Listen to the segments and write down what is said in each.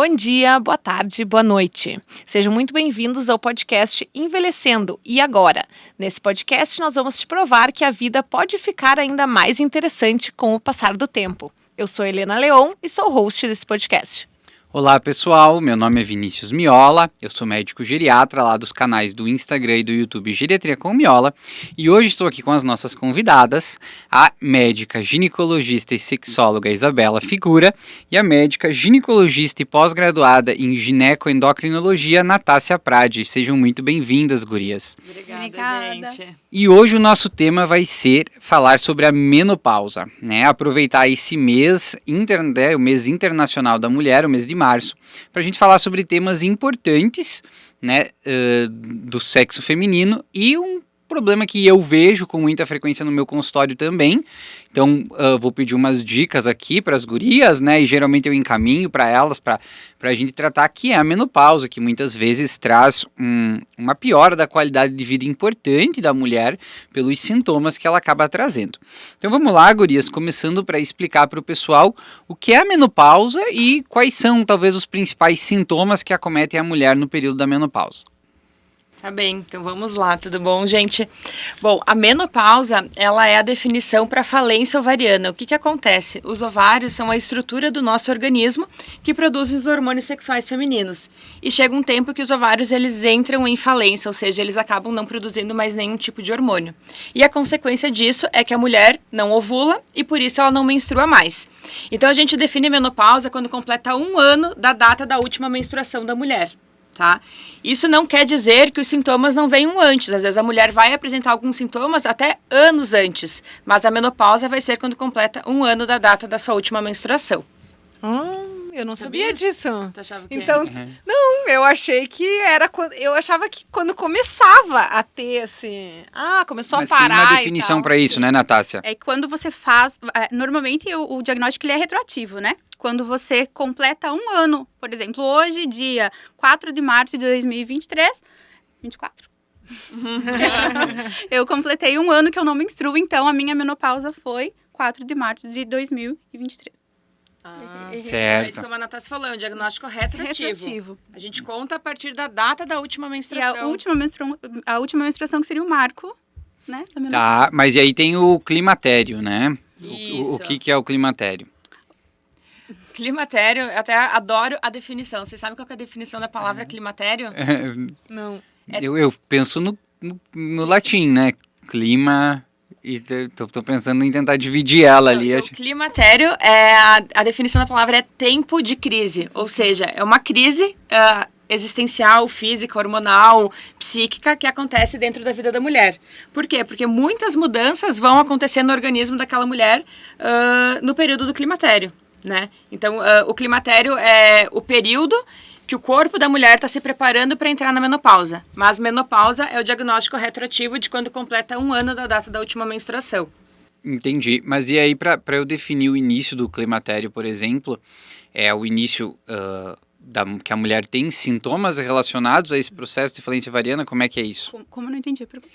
Bom dia, boa tarde, boa noite. Sejam muito bem-vindos ao podcast Envelhecendo e Agora. Nesse podcast nós vamos te provar que a vida pode ficar ainda mais interessante com o passar do tempo. Eu sou Helena Leon e sou host desse podcast. Olá pessoal, meu nome é Vinícius Miola, eu sou médico geriatra lá dos canais do Instagram e do YouTube Geriatria com Miola e hoje estou aqui com as nossas convidadas, a médica ginecologista e sexóloga Isabela Figura e a médica ginecologista e pós-graduada em ginecoendocrinologia Natácia Prade. Sejam muito bem-vindas, gurias. Obrigada, gente. E hoje o nosso tema vai ser falar sobre a menopausa, né? Aproveitar esse mês, o mês internacional da mulher, o mês de março, para a gente falar sobre temas importantes, né, do sexo feminino e um problema que eu vejo com muita frequência no meu consultório também. Então, vou pedir umas dicas aqui para as gurias, né, e geralmente eu encaminho para elas para a gente tratar, que é a menopausa, que muitas vezes traz uma piora da qualidade de vida importante da mulher pelos sintomas que ela acaba trazendo. Então, vamos lá, gurias, começando para explicar para o pessoal o que é a menopausa e quais são, talvez, os principais sintomas que acometem a mulher no período da menopausa. Tá bem, então vamos lá, tudo bom, gente? Bom, a menopausa, ela é a definição para falência ovariana. O que acontece? Os ovários são a estrutura do nosso organismo que produz os hormônios sexuais femininos. E chega um tempo que os ovários, eles entram em falência, ou seja, eles acabam não produzindo mais nenhum tipo de hormônio. E a consequência disso é que a mulher não ovula e por isso ela não menstrua mais. Então a gente define menopausa quando completa 1 ano da data da última menstruação da mulher. Tá? Isso não quer dizer que os sintomas não venham antes. Às vezes a mulher vai apresentar alguns sintomas até anos antes, mas a menopausa vai ser quando completa 1 ano da data da sua última menstruação. Eu não sabia disso. Tu achava que então, não, eu achei que era quando, eu achava que quando começava a ter assim, começou Mas a parar. Mas tem uma definição para isso, né, Natácia? É quando você faz, normalmente o diagnóstico ele é retroativo, né? Quando você completa 1 ano, por exemplo, hoje, dia 4 de março de 2023, 24. Eu completei 1 ano que eu não menstruo, então a minha menopausa foi 4 de março de 2023. Certo. É isso que a Natácia falou, é um diagnóstico retroativo. A gente conta a partir da data da última menstruação. E a última menstruação que seria o marco, né, da menopausa. Tá, mas e aí tem o climatério, né? O que é o climatério? Climatério, eu até adoro a definição. Vocês sabem qual é a definição da palavra climatério? Não. Eu penso no latim, né? Clima... E tô pensando em tentar dividir ela ali. O climatério, a definição da palavra é tempo de crise. Ou seja, é uma crise existencial, física, hormonal, psíquica que acontece dentro da vida da mulher. Por quê? Porque muitas mudanças vão acontecer no organismo daquela mulher no período do climatério, né? Então, o climatério é o período que o corpo da mulher está se preparando para entrar na menopausa. Mas menopausa é o diagnóstico retroativo de quando completa 1 ano da data da última menstruação. Entendi. Mas e aí, para eu definir o início do climatério, por exemplo, é o início que a mulher tem sintomas relacionados a esse processo de falência ovariana? Como é que é isso? Como eu não entendi a pergunta?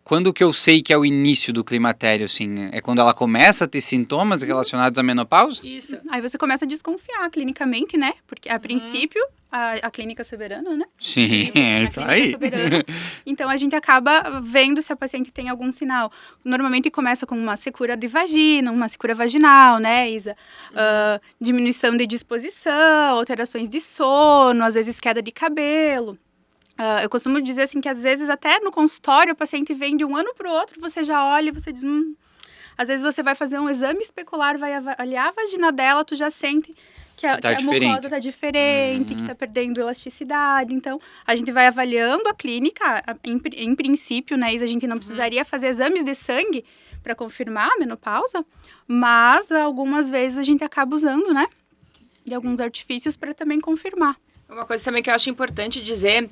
Quando que eu sei que é o início do climatério, assim? É quando ela começa a ter sintomas relacionados à menopausa? Isso. Aí você começa a desconfiar clinicamente, né? Porque a princípio, a clínica soberana, né? Sim, é isso aí. Soberana. Então a gente acaba vendo se a paciente tem algum sinal. Normalmente começa com uma secura de vagina, uma secura vaginal, né, Isa? Diminuição de disposição, alterações de sono, às vezes queda de cabelo. Eu costumo dizer assim que às vezes até no consultório a paciente vem de um ano para o outro, você já olha e você diz... Às vezes você vai fazer um exame especular, vai avaliar a vagina dela, tu já sente que a mucosa tá diferente, que tá perdendo elasticidade. Então, a gente vai avaliando a clínica, em princípio, né, Isa, a gente não precisaria fazer exames de sangue para confirmar a menopausa, mas algumas vezes a gente acaba usando, né, de alguns artifícios para também confirmar. Uma coisa também que eu acho importante dizer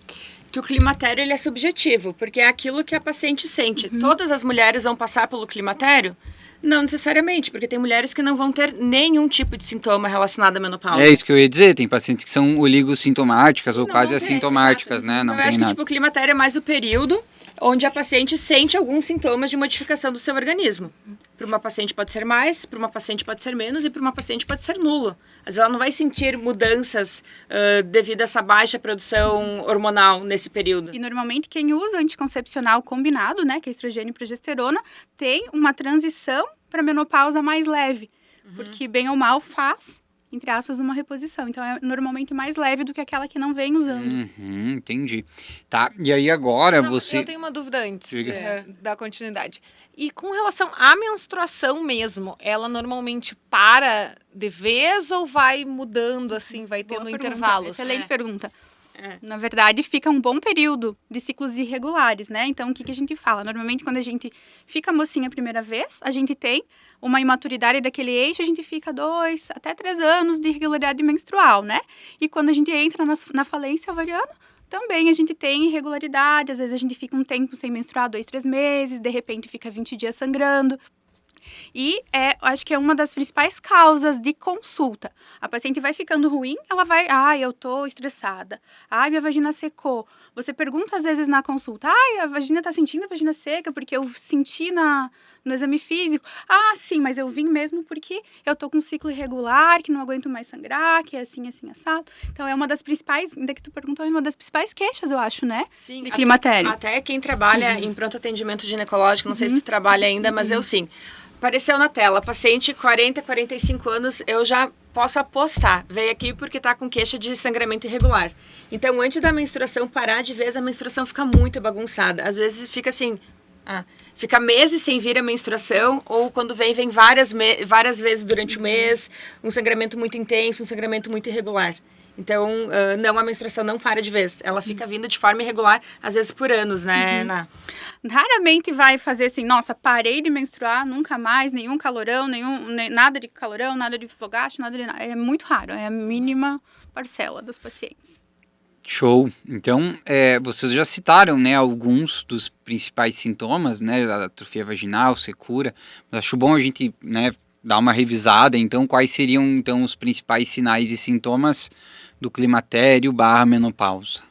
que o climatério ele é subjetivo, porque é aquilo que a paciente sente. Todas as mulheres vão passar pelo climatério? Não necessariamente, porque tem mulheres que não vão ter nenhum tipo de sintoma relacionado à menopausa. É isso que eu ia dizer, tem pacientes que são oligossintomáticas ou quase assintomáticas, né? Não tem nada. Eu acho nada. que o climatério é mais o período onde a paciente sente alguns sintomas de modificação do seu organismo. Para uma paciente pode ser mais, para uma paciente pode ser menos e para uma paciente pode ser nulo. Às vezes ela não vai sentir mudanças devido a essa baixa produção hormonal nesse período. E normalmente quem usa anticoncepcional combinado, né, que é estrogênio e progesterona, tem uma transição para menopausa mais leve, porque bem ou mal faz, entre aspas, uma reposição. Então é normalmente mais leve do que aquela que não vem usando. Entendi. Tá, e aí agora Não, você... Eu tenho uma dúvida antes Diga. da continuidade. E com relação à menstruação mesmo, ela normalmente para de vez ou vai mudando, assim, vai Boa tendo pergunta, intervalos? Excelente pergunta. É. Na verdade, fica um bom período de ciclos irregulares, né? Então, o que a gente fala? Normalmente, quando a gente fica mocinha a primeira vez, a gente tem uma imaturidade daquele eixo, a gente fica 2 até 3 anos de irregularidade menstrual, né? E quando a gente entra na falência ovariana, também a gente tem irregularidade, às vezes a gente fica um tempo sem menstruar, 2, 3 meses, de repente fica 20 dias sangrando. E acho que é uma das principais causas de consulta. A paciente vai ficando ruim, ela vai, eu tô estressada. Minha vagina secou. Você pergunta às vezes na consulta, a vagina tá sentindo a vagina seca porque eu senti no exame físico. Sim, mas eu vim mesmo porque eu tô com um ciclo irregular, que não aguento mais sangrar, que é assim, assado. Então é uma das principais, ainda que tu perguntou, é uma das principais queixas, eu acho, né? Sim, de climatério. Até quem trabalha em pronto atendimento ginecológico, não sei se tu trabalha ainda, mas eu sim. Apareceu na tela, paciente 40, 45 anos, eu já posso apostar, veio aqui porque tá com queixa de sangramento irregular. Então, antes da menstruação parar de vez, a menstruação fica muito bagunçada. Às vezes fica assim, fica meses sem vir a menstruação, ou quando vem várias vezes durante o mês, um sangramento muito intenso, um sangramento muito irregular. Então, não, a menstruação não para de vez. Ela fica vindo de forma irregular, às vezes por anos, né, Ana? Raramente vai fazer assim, nossa, parei de menstruar, nunca mais, nenhum calorão, nada de calorão, nada de fogacho, nada de nada. É muito raro, é a mínima parcela dos pacientes. Show. Então, vocês já citaram, né, alguns dos principais sintomas, né, a atrofia vaginal, secura. Mas acho bom a gente, né, dar uma revisada. Então, quais seriam, então, os principais sinais e sintomas do climatério/menopausa?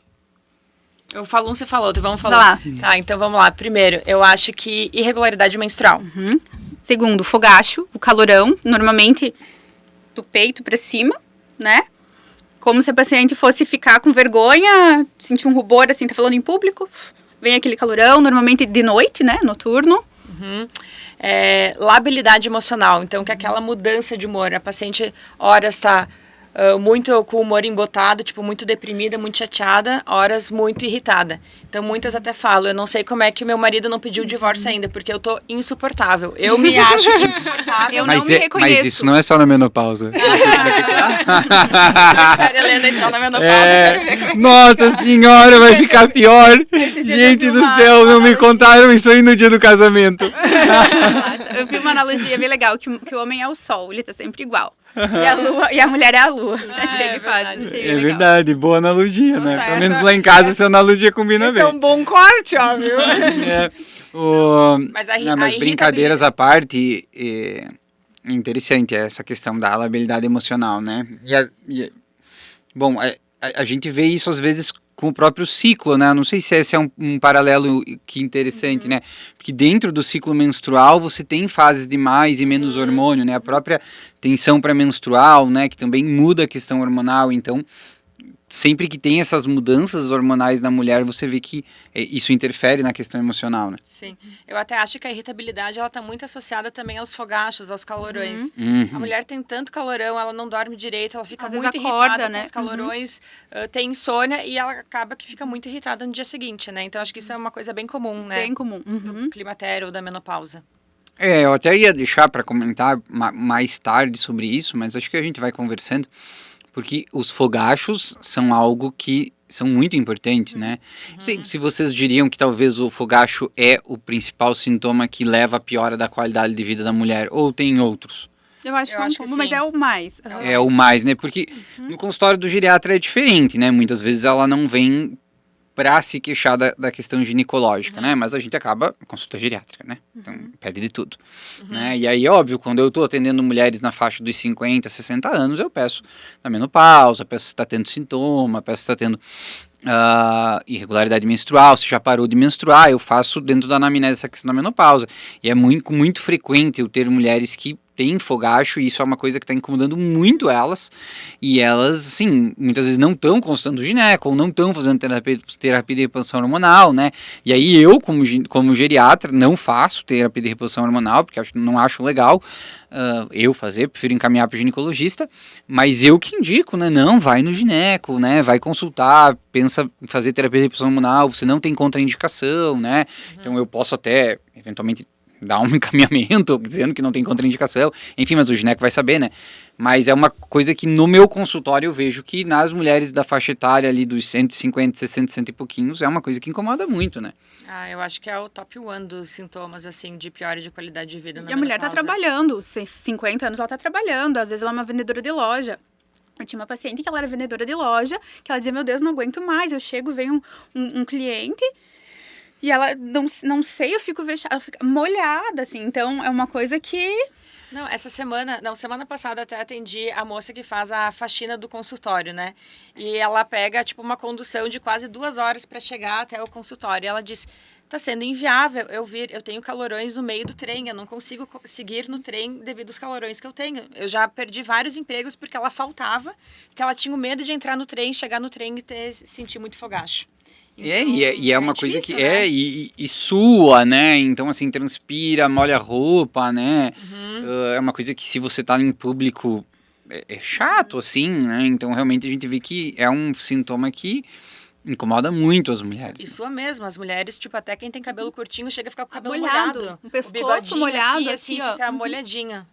Eu falo um, você fala outro, vamos falar. Tá, então vamos lá. Primeiro, eu acho que irregularidade menstrual. Segundo, fogacho, o calorão, normalmente do peito pra cima, né? Como se a paciente fosse ficar com vergonha, sentir um rubor, assim, tá falando em público. Vem aquele calorão, normalmente de noite, né? Noturno. Labilidade emocional, então que aquela mudança de humor, a paciente horas está muito com o humor embotado, tipo muito deprimida, muito chateada, horas muito irritada. Então muitas até falam, eu não sei como é que o meu marido não pediu o divórcio ainda, porque eu tô insuportável. Eu me acho insuportável. Eu não me reconheço. Mas isso não é só na menopausa. Quero a Helena entrar na menopausa, quero ver como é que Nossa senhora, vai ficar pior. Esses dias Gente eu vi do uma céu, não me analogia. contaram isso aí no dia do casamento. Eu vi uma analogia bem legal, que o homem é o sol, ele tá sempre igual. E a mulher é a lua. Chega e faz. verdade. Achei bem É legal. verdade, boa analogia, né? Nossa, Pelo menos essa- lá em casa essa analogia combina Esse bem. é um bom corte, ó, viu? Mas Mas brincadeiras à parte, é interessante essa questão da labilidade emocional, né? Bom, a gente vê isso às vezes com o próprio ciclo, né? Eu não sei se esse é um paralelo que interessante, né? Porque dentro do ciclo menstrual você tem fases de mais e menos hormônio, né? A própria tensão pré-menstrual, né? Que também muda a questão hormonal, então sempre que tem essas mudanças hormonais na mulher, você vê que isso interfere na questão emocional, né? Sim, eu até acho que a irritabilidade ela tá muito associada também aos fogachos, aos calorões. Uhum. A mulher tem tanto calorão, ela não dorme direito, ela fica Às vezes muito acorda, irritada né? com os calorões, tem insônia e ela acaba que fica muito irritada no dia seguinte, né? Então acho que isso é uma coisa bem comum, né? Bem comum. Do climatério ou da menopausa. Eu até ia deixar para comentar mais tarde sobre isso, mas acho que a gente vai conversando, porque os fogachos são algo que são muito importantes, né? Não sei se vocês diriam que talvez o fogacho é o principal sintoma que leva à piora da qualidade de vida da mulher, ou tem outros? Eu acho Eu que é um acho que comum, mas sim. é o mais. É o mais, né? Porque no consultório do geriatra é diferente, né? Muitas vezes ela não vem para se queixar da questão ginecológica, né? Mas a gente acaba consulta geriátrica, né? Então, pede de tudo, né? E aí, óbvio, quando eu tô atendendo mulheres na faixa dos 50, 60 anos, eu peço da menopausa, peço se tá tendo sintoma, peço se tá tendo irregularidade menstrual, se já parou de menstruar, eu faço dentro da anamnese essa questão da menopausa. E é muito frequente eu ter mulheres que têm fogacho, e isso é uma coisa que está incomodando muito elas, e elas, sim, muitas vezes não estão consultando o gineco, ou não estão fazendo terapia de reposição hormonal, né? E aí eu, como geriatra, não faço terapia de reposição hormonal, porque não acho legal eu fazer, prefiro encaminhar para o ginecologista, mas eu que indico, né? Não, vai no gineco, né? Vai consultar, pensa em fazer terapia de reposição hormonal, você não tem contraindicação, né? Então eu posso até, eventualmente, dar um encaminhamento dizendo que não tem contraindicação, enfim, mas o gineco vai saber, né? Mas é uma coisa que no meu consultório eu vejo que nas mulheres da faixa etária ali dos 150, 60, 100 e pouquinhos é uma coisa que incomoda muito, né? Eu acho que é o top 1 dos sintomas, assim, de piora de qualidade de vida na E a mulher tá menopausa. trabalhando, 50 anos ela tá trabalhando, às vezes ela é uma vendedora de loja. Eu tinha uma paciente que ela era vendedora de loja, que ela dizia, meu Deus, não aguento mais, eu chego, vem um cliente... E ela, não sei, eu fico ela fica molhada, assim. Então, é uma coisa que... Não, semana passada até atendi a moça que faz a faxina do consultório, né? E ela pega, tipo, uma condução de quase 2 horas para chegar até o consultório. E ela disse, tá sendo inviável eu tenho calorões no meio do trem, eu não consigo seguir no trem devido aos calorões que eu tenho. Eu já perdi vários empregos porque ela faltava, que ela tinha medo de entrar no trem, chegar no trem e sentir muito fogacho. Então, e é uma coisa difícil, que né? e sua, né? Então, assim, transpira, molha a roupa, né? É uma coisa que se você tá em público é chato, assim, né? Então, realmente, a gente vê que é um sintoma que incomoda muito as mulheres. Isso mesmo, as mulheres, tipo, até quem tem cabelo curtinho chega a ficar com o cabelo molhado, molhado. um pescoço O bigodinho molhado, aqui, assim, ó. fica molhadinha.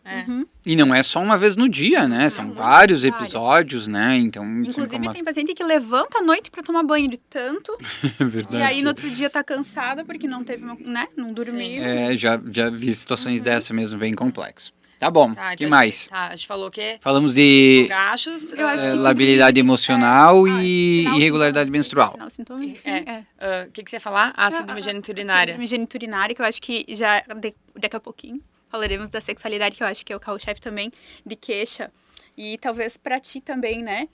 E não é só uma vez no dia, né? São vários episódios, né? Então, Inclusive, tem paciente que levanta à noite pra tomar banho de tanto. É verdade. E aí, no outro dia, tá cansada porque não teve, né? Não dormiu. Já vi situações dessa mesmo, bem complexo. Tá bom, Tá, que então mais? a gente falou o quê? Falamos de Fogachos. Eu acho que labilidade emocional e Sinal, irregularidade sintoma, menstrual. Sinal, sintoma, enfim, O que você ia falar? Síndrome geniturinária. Síndrome geniturinária, que eu acho que já daqui a pouquinho falaremos da sexualidade, que eu acho que é o carro-chefe também de queixa. E talvez pra ti também, né?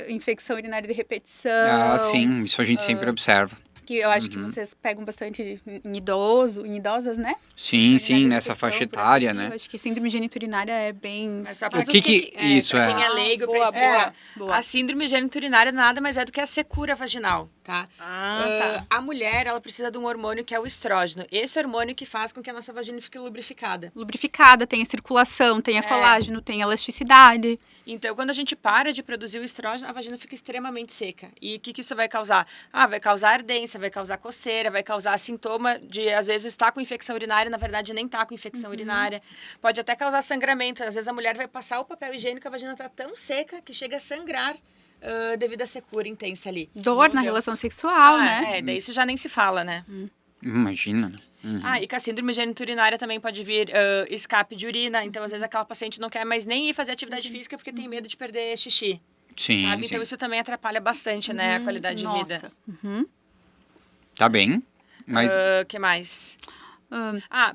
Infecção urinária de repetição. Sim, isso a gente sempre observa. Que eu acho que vocês pegam bastante em idosas, né? Sim, Urinária de nessa repetição, faixa por etária, aqui. né? Eu acho que síndrome geniturinária é bem... Mas só O que isso pra é? quem é leigo, pra Boa, explicar. boa. A síndrome geniturinária nada mais é do que a secura vaginal, tá? tá. A mulher, ela precisa de um hormônio que é o estrógeno. Esse hormônio que faz com que a nossa vagina fique lubrificada. Lubrificada, tem a circulação, tem a colágeno, tem a elasticidade. Então, quando a gente para de produzir o estrógeno, a vagina fica extremamente seca. E o que isso vai causar? Vai causar ardência, vai causar coceira, vai causar sintoma de, às vezes, estar com infecção urinária, na verdade, nem tá com infecção urinária. Pode até causar sangramento. Às vezes, a mulher vai passar o papel higiênico, a vagina tá tão seca que chega a sangrar devido à secura intensa ali. Dor na relação sexual, né? Daí isso já nem se fala, né? Imagina, né? E com a síndrome geniturinária também pode vir escape de urina. Então, às vezes, aquela paciente não quer mais nem ir fazer atividade física porque tem medo de perder xixi. Sim, Sabe? sim. Então, isso também atrapalha bastante, né? A qualidade de vida. Tá bem, mas... O que mais?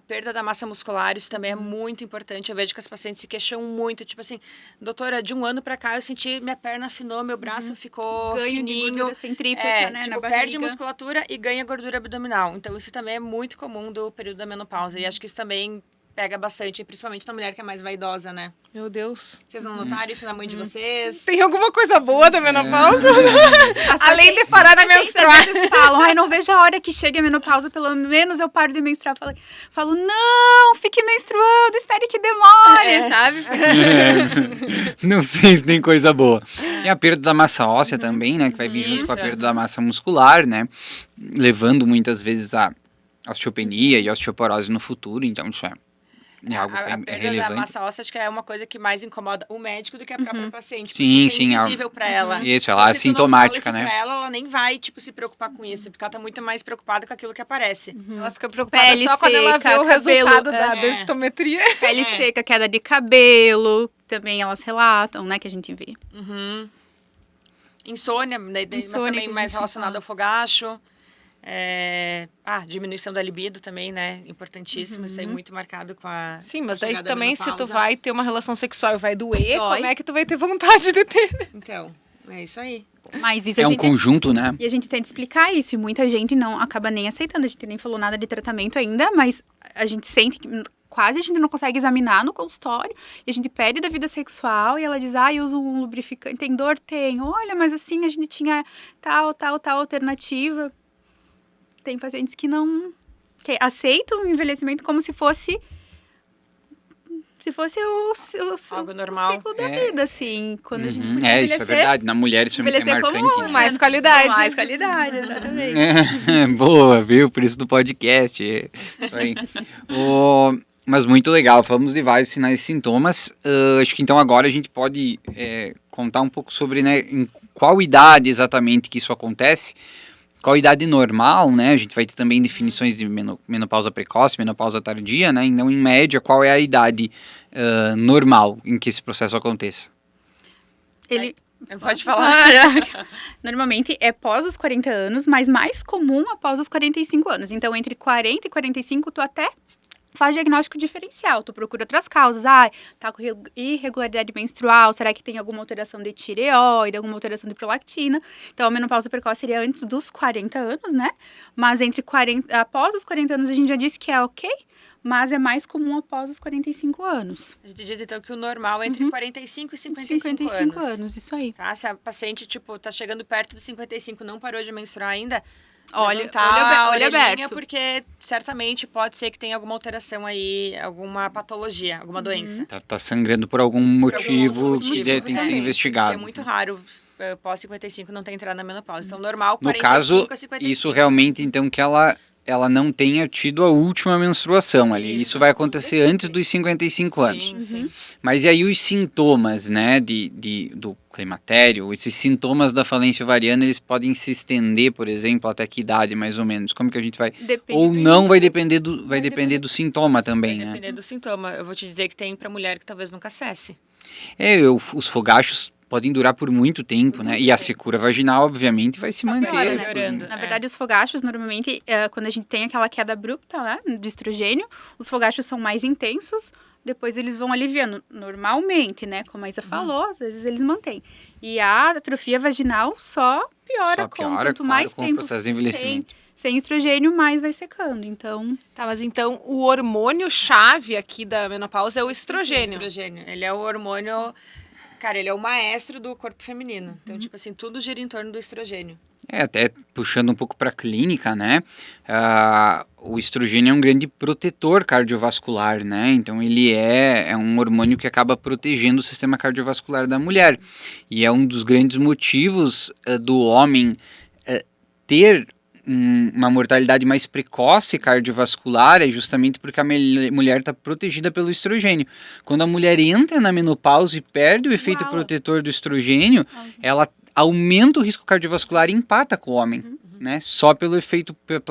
Perda da massa muscular, isso também é muito importante. Eu vejo que as pacientes se queixam muito. Tipo assim, doutora, de um ano pra cá eu senti minha perna afinou, meu braço ficou Ganho fininho. de gordura centrípeta, né, na barriga. Perde musculatura e ganha gordura abdominal. Então, isso também é muito comum do período da menopausa. E acho que isso também pega bastante, principalmente na mulher que é mais vaidosa, né? Meu Deus. Vocês não notaram isso na mãe de vocês? Tem alguma coisa boa da menopausa? Além de parar de menstruar. Às vezes falam, não vejo a hora que chegue a menopausa, pelo menos eu paro de menstruar. Falo, não, fique menstruando, espere que demore, sabe? Não sei se tem coisa boa. Tem a perda da massa óssea também, né? Que vai vir junto com a perda da massa muscular, né? Levando muitas vezes a osteopenia e osteoporose no futuro. Então, isso é algo que A é perda da relevante. massa óssea acho que é uma coisa que mais incomoda o médico do que a própria paciente. Porque Sim, isso é sim, invisível pra ela. Isso, ela é Se tu não sintomática, fala isso né? pra ela nem vai, se preocupar com isso. Porque ela tá muito mais preocupada com aquilo que aparece. Ela fica preocupada Pele só quando ela vê seca, o resultado cabelo, da densitometria. Pele seca, queda de cabelo, também elas relatam, né, que a gente vê. Insônia, mas Insônia, também que a mais gente relacionado fala. ao fogacho. Diminuição da libido também, né? Importantíssimo, isso aí muito marcado com a Sim, mas daí chegada da também se tu menopausa. vai ter uma relação sexual e vai doer, Dói. como é que tu vai ter vontade de ter? Então, é isso aí. Mas isso É a um gente... conjunto, né? E a gente tenta explicar isso, e muita gente não acaba nem aceitando. A gente nem falou nada de tratamento ainda, mas a gente sente que quase a gente não consegue examinar no consultório. E a gente pede da vida sexual e ela diz, eu uso um lubrificante. Tem dor? Tem. Olha, mas assim, a gente tinha tal alternativa. Tem pacientes que não... que aceitam o envelhecimento como se fosse... Algo normal. o ciclo da vida, assim. Quando a gente podia Isso é envelhecer, verdade. Na mulher isso é envelhecer como marcante, né? mais qualidade. Mais qualidade, exatamente. Boa, viu? Por isso do podcast. Isso aí. Mas muito legal, falamos de vários sinais e sintomas. Acho que então agora a gente pode contar um pouco sobre, né, em qual idade exatamente que isso acontece. Qual idade normal, né? A gente vai ter também definições de menopausa precoce, menopausa tardia, né? Então, em média, qual é a idade normal em que esse processo aconteça? Pode falar. Normalmente é pós os 40 anos, mas mais comum após os 45 anos. Então, entre 40 e 45, tu até faz diagnóstico diferencial. Tu procura outras causas. Tá com irregularidade menstrual, será que tem alguma alteração de tireoide, alguma alteração de prolactina? Então, a menopausa precoce seria antes dos 40 anos, né? Mas após os 40 anos, a gente já disse que é ok, mas é mais comum após os 45 anos. A gente diz, então, que o normal é entre 45 e 55 anos, isso aí. Tá? Se a paciente, tá chegando perto dos 55, não parou de menstruar ainda, Olha olha aberto. Porque certamente pode ser que tenha alguma alteração aí, alguma patologia, alguma doença. Tá sangrando por algum motivo, outro motivo, que tem que ser investigado. É muito raro pós 55 não ter entrado na menopausa. Então, normal, No 45 caso, a 55. isso realmente, então, que ela não tenha tido a última menstruação ali. Isso vai acontecer antes dos 55 anos. Sim. Mas e aí os sintomas, né, do climatério, esses sintomas da falência ovariana, eles podem se estender, por exemplo, até que idade, mais ou menos? Como que a gente vai... Ou não, vai depender do sintoma também, Vai né? depender do sintoma. Eu vou te dizer que tem pra mulher que talvez nunca cesse. Os fogachos podem durar por muito tempo, né? E a secura vaginal, obviamente, vai se manter. piora, né? por- Melhorando. Na verdade, os fogachos, normalmente, quando a gente tem aquela queda abrupta, né, do estrogênio, os fogachos são mais intensos, depois eles vão aliviando normalmente, né? Como a Isa falou, às vezes eles mantêm. E a atrofia vaginal só piora, quanto mais com o tempo processo de envelhecimento. sem estrogênio, mais vai secando. Então, Tá, mas então o hormônio-chave aqui da menopausa é o estrogênio. Ele é o hormônio... Cara, ele é o maestro do corpo feminino. Então, tipo assim, tudo gira em torno do estrogênio. Até puxando um pouco para a clínica, né? O estrogênio é um grande protetor cardiovascular, né? Então ele é um hormônio que acaba protegendo o sistema cardiovascular da mulher. E é um dos grandes motivos do homem ter uma mortalidade mais precoce cardiovascular é justamente porque a mulher está protegida pelo estrogênio. Quando a mulher entra na menopausa e perde o efeito protetor do estrogênio, ela aumenta o risco cardiovascular e empata com o homem, né? Só pela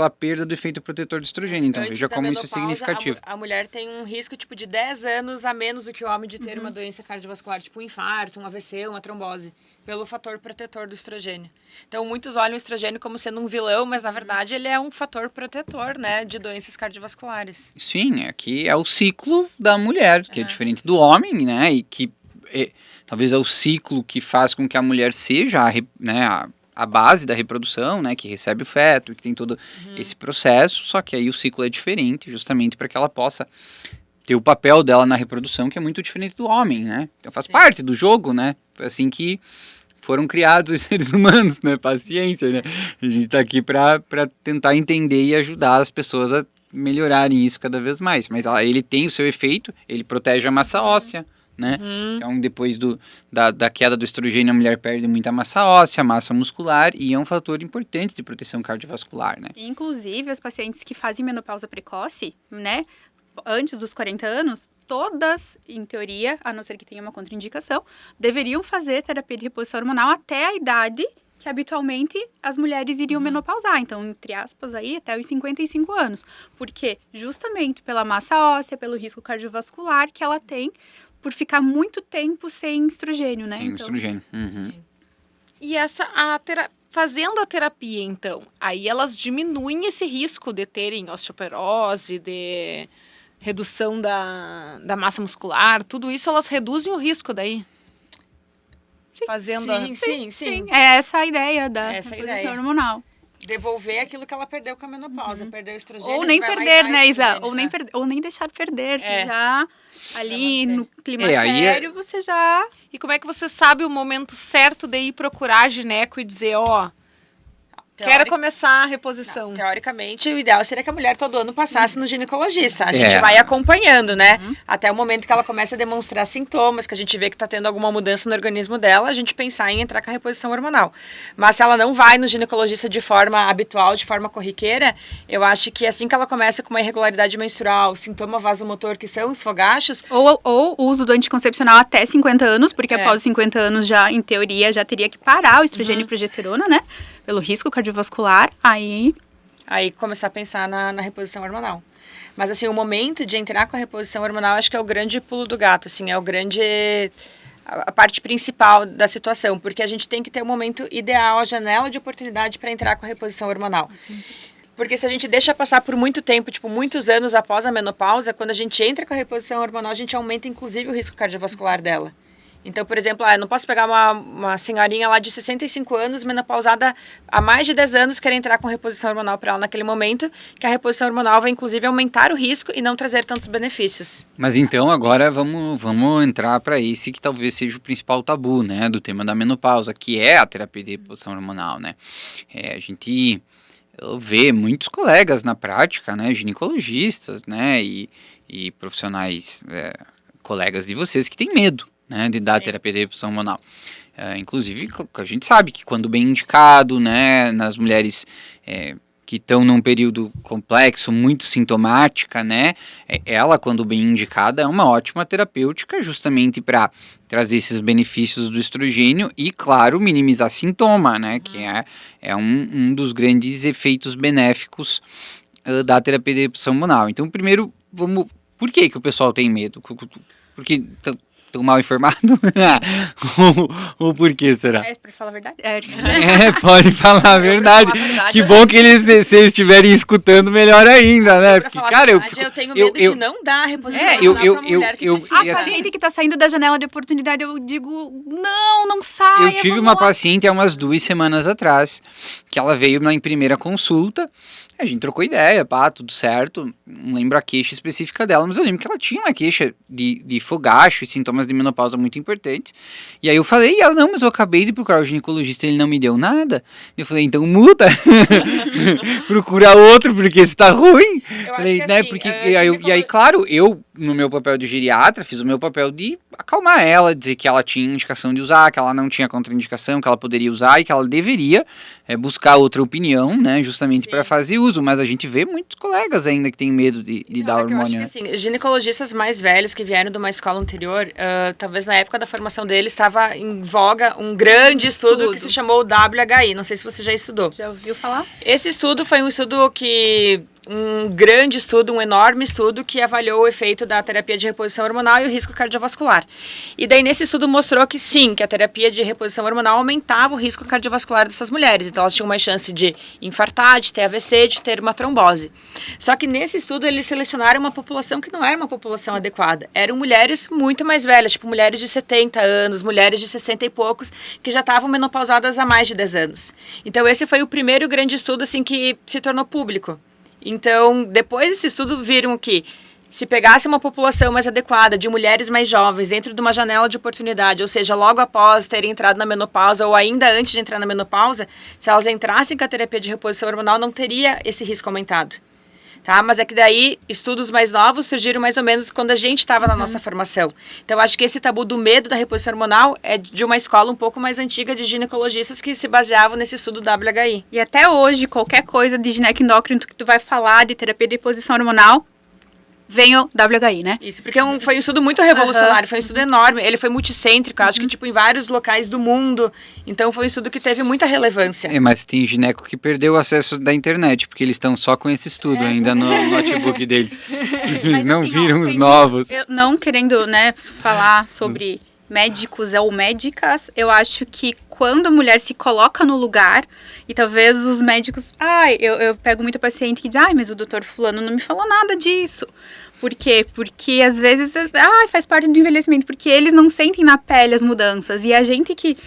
perda do efeito protetor do estrogênio. Então, Antes veja da como isso é menopausa, significativo. A mulher tem um risco, tipo, de 10 anos a menos do que o homem de ter uma doença cardiovascular, tipo um infarto, um AVC, uma trombose, pelo fator protetor do estrogênio. Então, muitos olham o estrogênio como sendo um vilão, mas, na verdade, ele é um fator protetor, né, de doenças cardiovasculares. Sim, aqui é o ciclo da mulher, que é diferente do homem, né? E que talvez é o ciclo que faz com que a mulher seja a base da reprodução, né? Que recebe o feto, que tem todo esse processo, só que aí o ciclo é diferente, justamente para que ela possa ter o papel dela na reprodução, que é muito diferente do homem, né? Então faz parte do jogo, né? Foi assim que foram criados os seres humanos, né? Paciência, né? A gente tá aqui para tentar entender e ajudar as pessoas a melhorarem isso cada vez mais. Mas ele tem o seu efeito, ele protege a massa óssea, né? Então, depois da queda do estrogênio, a mulher perde muita massa óssea, massa muscular, e é um fator importante de proteção cardiovascular, né? inclusive, as pacientes que fazem menopausa precoce, né, antes dos 40 anos, todas, em teoria, a não ser que tenha uma contraindicação, deveriam fazer terapia de reposição hormonal até a idade que habitualmente as mulheres iriam menopausar. Então, entre aspas, aí, até os 55 anos. Porque justamente pela massa óssea, pelo risco cardiovascular que ela tem, por ficar muito tempo sem estrogênio, né? Sem estrogênio. E fazendo a terapia, então, aí elas diminuem esse risco de terem osteoporose, de redução da massa muscular, tudo isso elas reduzem o risco daí? Fazendo Sim. É essa a ideia da Essa é a reposição ideia. hormonal. Devolver aquilo que ela perdeu com a menopausa. Perdeu o estrogênio. Ou nem vai lá e perder, dá né, Isa? estrogênio. Ou nem deixar perder. É. Já ali manter. no climatério, você já... E como é que você sabe o momento certo de ir procurar gineco e dizer, ó, quero começar a reposição? Teoricamente, o ideal seria que a mulher todo ano passasse no ginecologista. A gente É. vai acompanhando, né? Até o momento que ela começa a demonstrar sintomas, que a gente vê que tá tendo alguma mudança no organismo dela, a gente pensar em entrar com a reposição hormonal. Mas se ela não vai no ginecologista de forma habitual, de forma corriqueira, eu acho que assim que ela começa com uma irregularidade menstrual, sintoma vasomotor, que são os fogachos, Ou o uso do anticoncepcional até 50 anos, porque É. após os 50 anos já, em teoria, já teria que parar o estrogênio e progesterona, né? Pelo risco cardiovascular. Aí começar a pensar na reposição hormonal. Mas, assim, o momento de entrar com a reposição hormonal, acho que é o grande pulo do gato, assim, é o grande... a parte principal da situação, porque a gente tem que ter o momento ideal, a janela de oportunidade para entrar com a reposição hormonal. Porque se a gente deixa passar por muito tempo, tipo, muitos anos após a menopausa, quando a gente entra com a reposição hormonal, a gente aumenta, inclusive, o risco cardiovascular dela. Então, por exemplo, eu não posso pegar uma senhorinha lá de 65 anos, menopausada há mais de 10 anos, querer entrar com reposição hormonal para ela naquele momento, que a reposição hormonal vai, inclusive, aumentar o risco e não trazer tantos benefícios. Mas então agora vamos entrar para esse que talvez seja o principal tabu, né, do tema da menopausa, que é a terapia de reposição hormonal, né? A gente vê muitos colegas na prática, né, ginecologistas, né, e profissionais, colegas de vocês que têm medo, né, de dar terapia de reposição hormonal. Inclusive, a gente sabe que quando bem indicado, né, nas mulheres que estão num período complexo, muito sintomática, né, ela, quando bem indicada, é uma ótima terapêutica justamente para trazer esses benefícios do estrogênio e, claro, minimizar sintoma, né, que é um dos grandes efeitos benéficos da terapia de reposição hormonal. Então, primeiro, por que o pessoal tem medo? Porque estão mal informados? ou por que será? pra falar a verdade? Pode falar a verdade. Que bom que se eles estiverem escutando, melhor ainda, né? Pra Porque, falar a cara, verdade, eu tenho medo de não dar a reposição hormonal pra uma mulher que precisa. A paciente que tá saindo da janela de oportunidade, eu digo, não saia. Eu tive uma paciente há umas 2 semanas atrás, que ela veio em primeira consulta, a gente trocou ideia, tudo certo, não lembro a queixa específica dela, mas eu lembro que ela tinha uma queixa de fogacho e sintomas de menopausa muito importantes, e aí eu falei, e ela, não, mas eu acabei de procurar o ginecologista, ele não me deu nada, eu falei, então muda, procura outro, porque você tá ruim, falei, né, assim, porque, e aí, claro, eu, no meu papel de geriatra, fiz o meu papel de acalmar ela, dizer que ela tinha indicação de usar, que ela não tinha contraindicação, que ela poderia usar e que ela deveria buscar outra opinião, né, justamente para fazer uso, mas a gente vê muitos colegas ainda que têm medo de dar hormônio. Eu acho que, assim, ginecologistas mais velhos que vieram de uma escola anterior, talvez na época da formação deles estava em voga um grande estudo que se chamou WHI, não sei se você já estudou. Já ouviu falar? Esse estudo foi um estudo um grande estudo, um enorme estudo que avaliou o efeito da terapia de reposição hormonal e o risco cardiovascular. E daí nesse estudo mostrou que sim, que a terapia de reposição hormonal aumentava o risco cardiovascular dessas mulheres. Então elas tinham mais chance de infartar, de ter AVC, de ter uma trombose. Só que nesse estudo eles selecionaram uma população que não era uma população adequada. Eram mulheres muito mais velhas, tipo mulheres de 70 anos, mulheres de 60 e poucos, que já estavam menopausadas há mais de 10 anos. Então esse foi o primeiro grande estudo assim que se tornou público. Então, depois desse estudo, viram que se pegasse uma população mais adequada, de mulheres mais jovens, dentro de uma janela de oportunidade, ou seja, logo após terem entrado na menopausa ou ainda antes de entrar na menopausa, se elas entrassem com a terapia de reposição hormonal, não teria esse risco aumentado. Tá? Mas é que daí, estudos mais novos surgiram mais ou menos quando a gente estava na nossa formação. Então, acho que esse tabu do medo da reposição hormonal é de uma escola um pouco mais antiga de ginecologistas que se baseavam nesse estudo WHI. E até hoje, qualquer coisa de gineco-endócrino que tu vai falar de terapia de reposição hormonal, vem o WHI, né? Isso, porque foi um estudo muito revolucionário, foi um estudo enorme, ele foi multicêntrico, acho que tipo em vários locais do mundo, então foi um estudo que teve muita relevância. Mas tem gineco que perdeu o acesso da internet, porque eles estão só com esse estudo ainda no notebook deles. Eles não assim, viram os novos. Eu não querendo, né, falar sobre médicos ou médicas, eu acho que quando a mulher se coloca no lugar, e talvez os médicos... eu pego muita paciente que diz, mas o doutor fulano não me falou nada disso. Por quê? Porque às vezes, faz parte do envelhecimento, porque eles não sentem na pele as mudanças. E a gente que...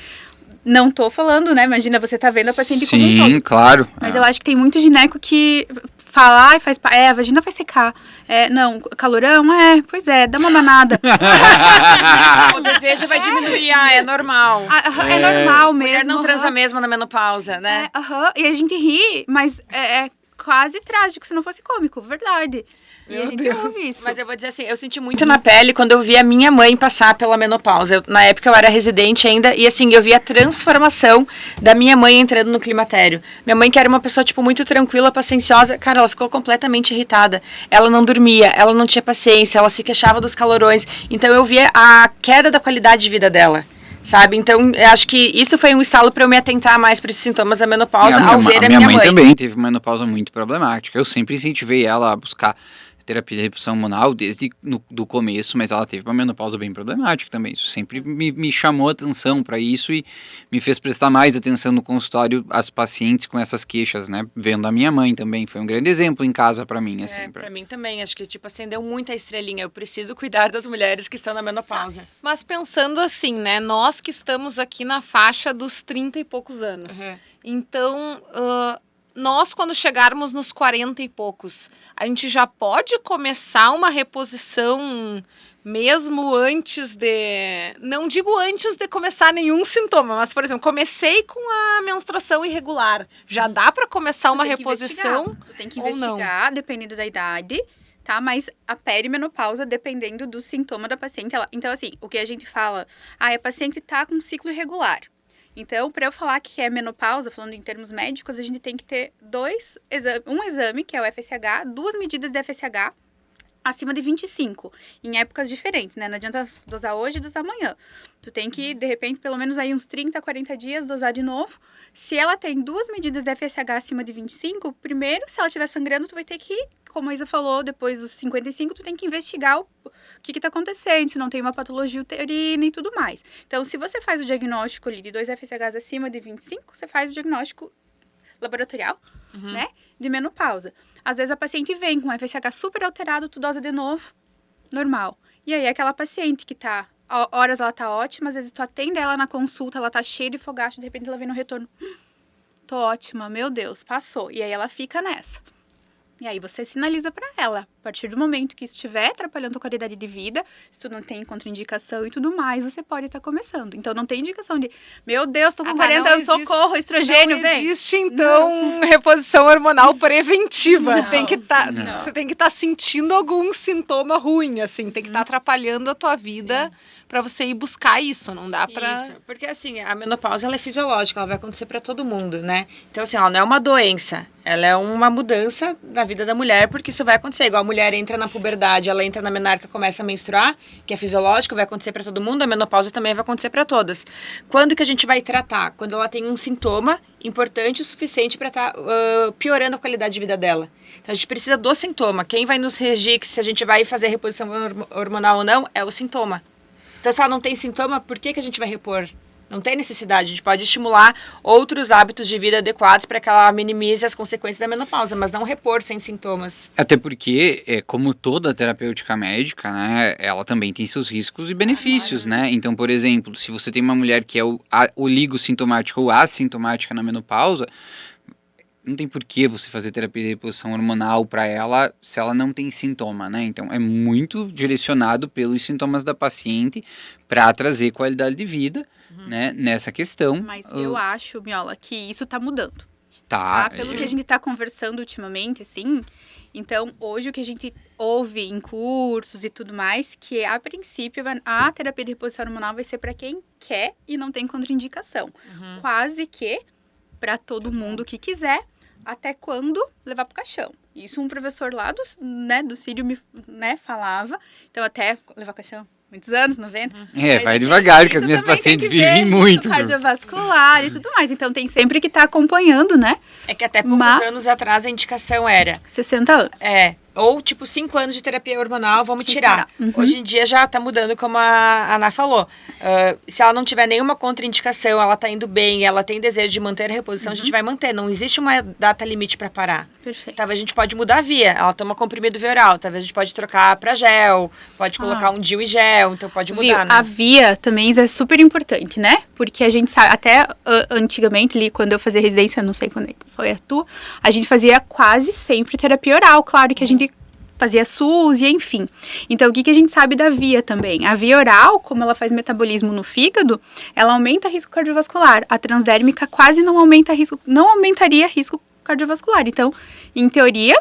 Não tô falando, né? Imagina, você tá vendo a paciente como um todo. Sim, claro. Mas eu acho que tem muito gineco que fala, a vagina vai secar. Não, calorão? Pois é, dá uma manada. O desejo vai diminuir, é normal. É normal mesmo. Mulher não transa mesmo na menopausa, né? E a gente ri, mas é quase trágico se não fosse cômico, verdade. E a gente ouve isso. Mas eu vou dizer assim, eu senti muito na pele quando eu vi a minha mãe passar pela menopausa. Na época eu era residente ainda, e assim, eu vi a transformação da minha mãe entrando no climatério. Minha mãe, que era uma pessoa, tipo, muito tranquila, pacienciosa, cara, ela ficou completamente irritada. Ela não dormia, ela não tinha paciência, ela se queixava dos calorões. Então eu via a queda da qualidade de vida dela. Sabe? Então, eu acho que isso foi um estalo para eu me atentar mais para esses sintomas da menopausa ao ver a minha mãe. Minha mãe também teve uma menopausa muito problemática. Eu sempre incentivei ela a buscar terapia de reposição hormonal desde do começo, mas ela teve uma menopausa bem problemática também. Isso sempre me chamou a atenção para isso e me fez prestar mais atenção no consultório às pacientes com essas queixas, né? Vendo a minha mãe também, foi um grande exemplo em casa para mim, assim. Para mim também, acho que tipo acendeu muito a estrelinha. Eu preciso cuidar das mulheres que estão na menopausa. Mas pensando assim, né? Nós que estamos aqui na faixa dos 30 e poucos anos. Então, nós quando chegarmos nos 40 e poucos, a gente já pode começar uma reposição mesmo antes de... Não digo antes de começar nenhum sintoma, mas, por exemplo, comecei com a menstruação irregular. Já dá para começar uma reposição? Tu tem que investigar, dependendo da idade, tá? Mas a perimenopausa, dependendo do sintoma da paciente. Então, assim, o que a gente fala... a paciente tá com um ciclo irregular. Então, para eu falar que é menopausa, falando em termos médicos, a gente tem que ter um exame, que é o FSH, 2 medidas de FSH acima de 25, em épocas diferentes, né? Não adianta dosar hoje e dosar amanhã. Tu tem que, de repente, pelo menos aí uns 30, 40 dias, dosar de novo. Se ela tem 2 medidas de FSH acima de 25, primeiro, se ela estiver sangrando, tu vai ter que, como a Isa falou, depois dos 55, tu tem que investigar o que está acontecendo, se não tem uma patologia uterina e tudo mais. Então, se você faz o diagnóstico ali de 2 FSHs acima de 25, você faz o diagnóstico laboratorial, né, de menopausa. Às vezes a paciente vem com FSH super alterado, tu dosa de novo, normal. E aí aquela paciente que tá, horas ela tá ótima, às vezes tu atende ela na consulta, ela tá cheia de fogacho, de repente ela vem no retorno, tô ótima, meu Deus, passou. E aí ela fica nessa. E aí você sinaliza para ela, a partir do momento que isso estiver atrapalhando a qualidade de vida, se tu não tem contraindicação e tudo mais, você pode estar começando. Então não tem indicação de, meu Deus, tô com 40 anos, socorro, estrogênio, vem. Não existe, então, reposição hormonal preventiva. Tem que você tem que estar sentindo algum sintoma ruim, assim, tem que estar atrapalhando a tua vida para você ir buscar isso, não dá para... Isso, porque assim, a menopausa ela é fisiológica, ela vai acontecer para todo mundo, né? Então assim, ela não é uma doença, ela é uma mudança da vida da mulher, porque isso vai acontecer, igual a mulher entra na puberdade, ela entra na menarca, começa a menstruar, que é fisiológico, vai acontecer para todo mundo, a menopausa também vai acontecer para todas. Quando que a gente vai tratar? Quando ela tem um sintoma importante o suficiente para estar piorando a qualidade de vida dela. Então a gente precisa do sintoma. Quem vai nos regir se a gente vai fazer reposição hormonal ou não é o sintoma. Então, se ela não tem sintoma, por que a gente vai repor? Não tem necessidade. A gente pode estimular outros hábitos de vida adequados para que ela minimize as consequências da menopausa, mas não repor sem sintomas. Até porque, como toda terapêutica médica, né, ela também tem seus riscos e benefícios, né? Então, por exemplo, se você tem uma mulher que é oligossintomática ou assintomática na menopausa, não tem por que você fazer terapia de reposição hormonal para ela se ela não tem sintoma, né? Então, é muito direcionado pelos sintomas da paciente para trazer qualidade de vida, né, nessa questão. Mas eu acho, Miola, que isso tá mudando. Tá. Pelo que a gente tá conversando ultimamente, assim, então, hoje o que a gente ouve em cursos e tudo mais, que a princípio a terapia de reposição hormonal vai ser para quem quer e não tem contraindicação. Quase que para todo mundo que quiser, até quando levar pro caixão. Isso um professor lá do Sírio me falava. Então, até levar pro caixão, muitos anos, 90. Mas, vai devagar, que as minhas pacientes vivem muito. Cardiovascular e tudo mais. Então, tem sempre que estar acompanhando, né? É que até poucos anos atrás a indicação era 60 anos. Ou, tipo, 5 anos de terapia hormonal, vamos tirar. Uhum. Hoje em dia já tá mudando, como a Ana falou. Se ela não tiver nenhuma contraindicação, ela tá indo bem, ela tem desejo de manter a reposição, a gente vai manter. Não existe uma data limite para parar. Perfeito. Talvez a gente pode mudar a via. Ela toma comprimido via oral. Talvez a gente pode trocar para gel, pode colocar um DIU e gel, então pode mudar, né? A via também é super importante, né? Porque a gente sabe, até antigamente, ali, quando eu fazia residência, não sei quando foi a gente fazia quase sempre terapia oral. Claro que a gente fazia SUS e enfim. Então, o que a gente sabe da via também? A via oral, como ela faz metabolismo no fígado, ela aumenta risco cardiovascular. A transdérmica quase não aumentaria risco cardiovascular. Então, em teoria...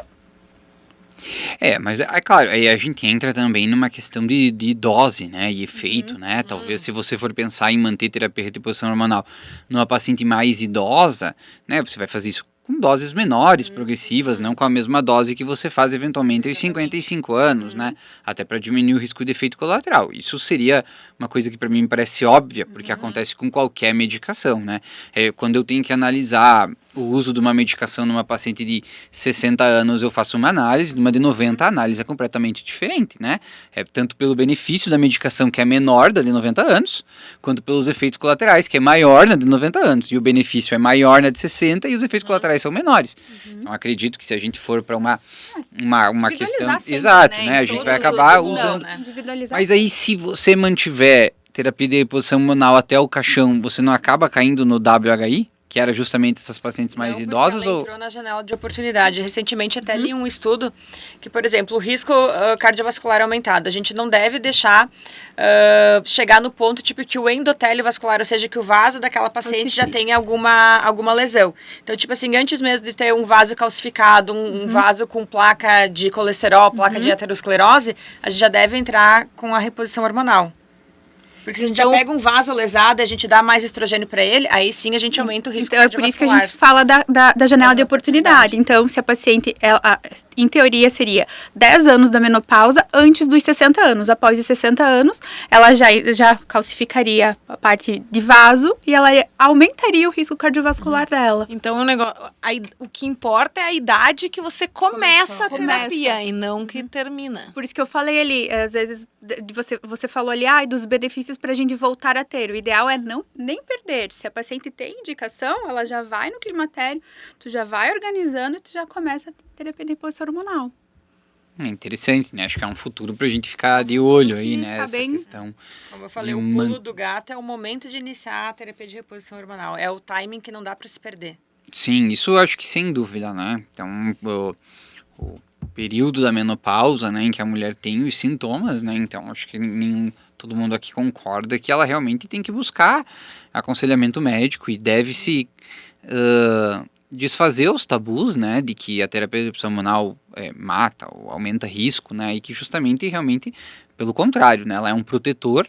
Mas é claro, aí a gente entra também numa questão de dose, né, e efeito, né, talvez se você for pensar em manter terapia de reposição hormonal numa paciente mais idosa, né, você vai fazer isso com doses menores, progressivas, não com a mesma dose que você faz eventualmente aos 55 anos, né, até para diminuir o risco de efeito colateral. Isso seria uma coisa que para mim me parece óbvia, porque acontece com qualquer medicação, né, quando eu tenho que analisar o uso de uma medicação numa paciente de 60 anos, eu faço uma análise, numa de 90 a análise é completamente diferente, né? Tanto pelo benefício da medicação, que é menor da de 90 anos, quanto pelos efeitos colaterais, que é maior na de 90 anos, e o benefício é maior na de 60 e os efeitos colaterais são menores. Então, acredito que se a gente for para uma questão... sempre, Exato, né? né? A gente Todos vai acabar os usando... né? Individualizar. Mas aí, se você mantiver terapia de reposição hormonal até o caixão, você não acaba caindo no WHI? Que era justamente essas pacientes mais Não, idosas? ela Ou entrou na janela de oportunidade. Recentemente até li um estudo que, por exemplo, o risco cardiovascular aumentado. A gente não deve deixar chegar no ponto tipo que o endotélio vascular, ou seja, que o vaso daquela paciente já tenha alguma lesão. Então, tipo assim, antes mesmo de ter um vaso calcificado, um vaso com placa de colesterol, placa de aterosclerose, a gente já deve entrar com a reposição hormonal. Porque se a gente já pega um vaso lesado e a gente dá mais estrogênio para ele, aí sim a gente aumenta o risco Então, é por isso que a gente fala da janela de oportunidade. Então, se a paciente, em teoria, seria 10 anos da menopausa antes dos 60 anos. Após os 60 anos, ela já calcificaria a parte de vaso e ela aumentaria o risco cardiovascular dela. Então, o que importa é a idade que você começa a terapia e não que termina. Por isso que eu falei ali, às vezes, você falou ali, dos benefícios para a gente voltar a ter. O ideal é nem perder. Se a paciente tem indicação, ela já vai no climatério, tu já vai organizando e tu já começa a terapia de reposição hormonal. É interessante, né? Acho que é um futuro pra gente ficar de olho aí, né? Tá Essa bem. questão. Como eu falei, o pulo do gato é o momento de iniciar a terapia de reposição hormonal. É o timing que não dá para se perder. Sim, isso eu acho que sem dúvida, né? Então, o período da menopausa, né, em que a mulher tem os sintomas, né? Então, acho que todo mundo aqui concorda que ela realmente tem que buscar aconselhamento médico e deve se desfazer os tabus, né, de que a terapia de reposição hormonal mata ou aumenta risco, né, e que justamente, realmente, pelo contrário, né, ela é um protetor,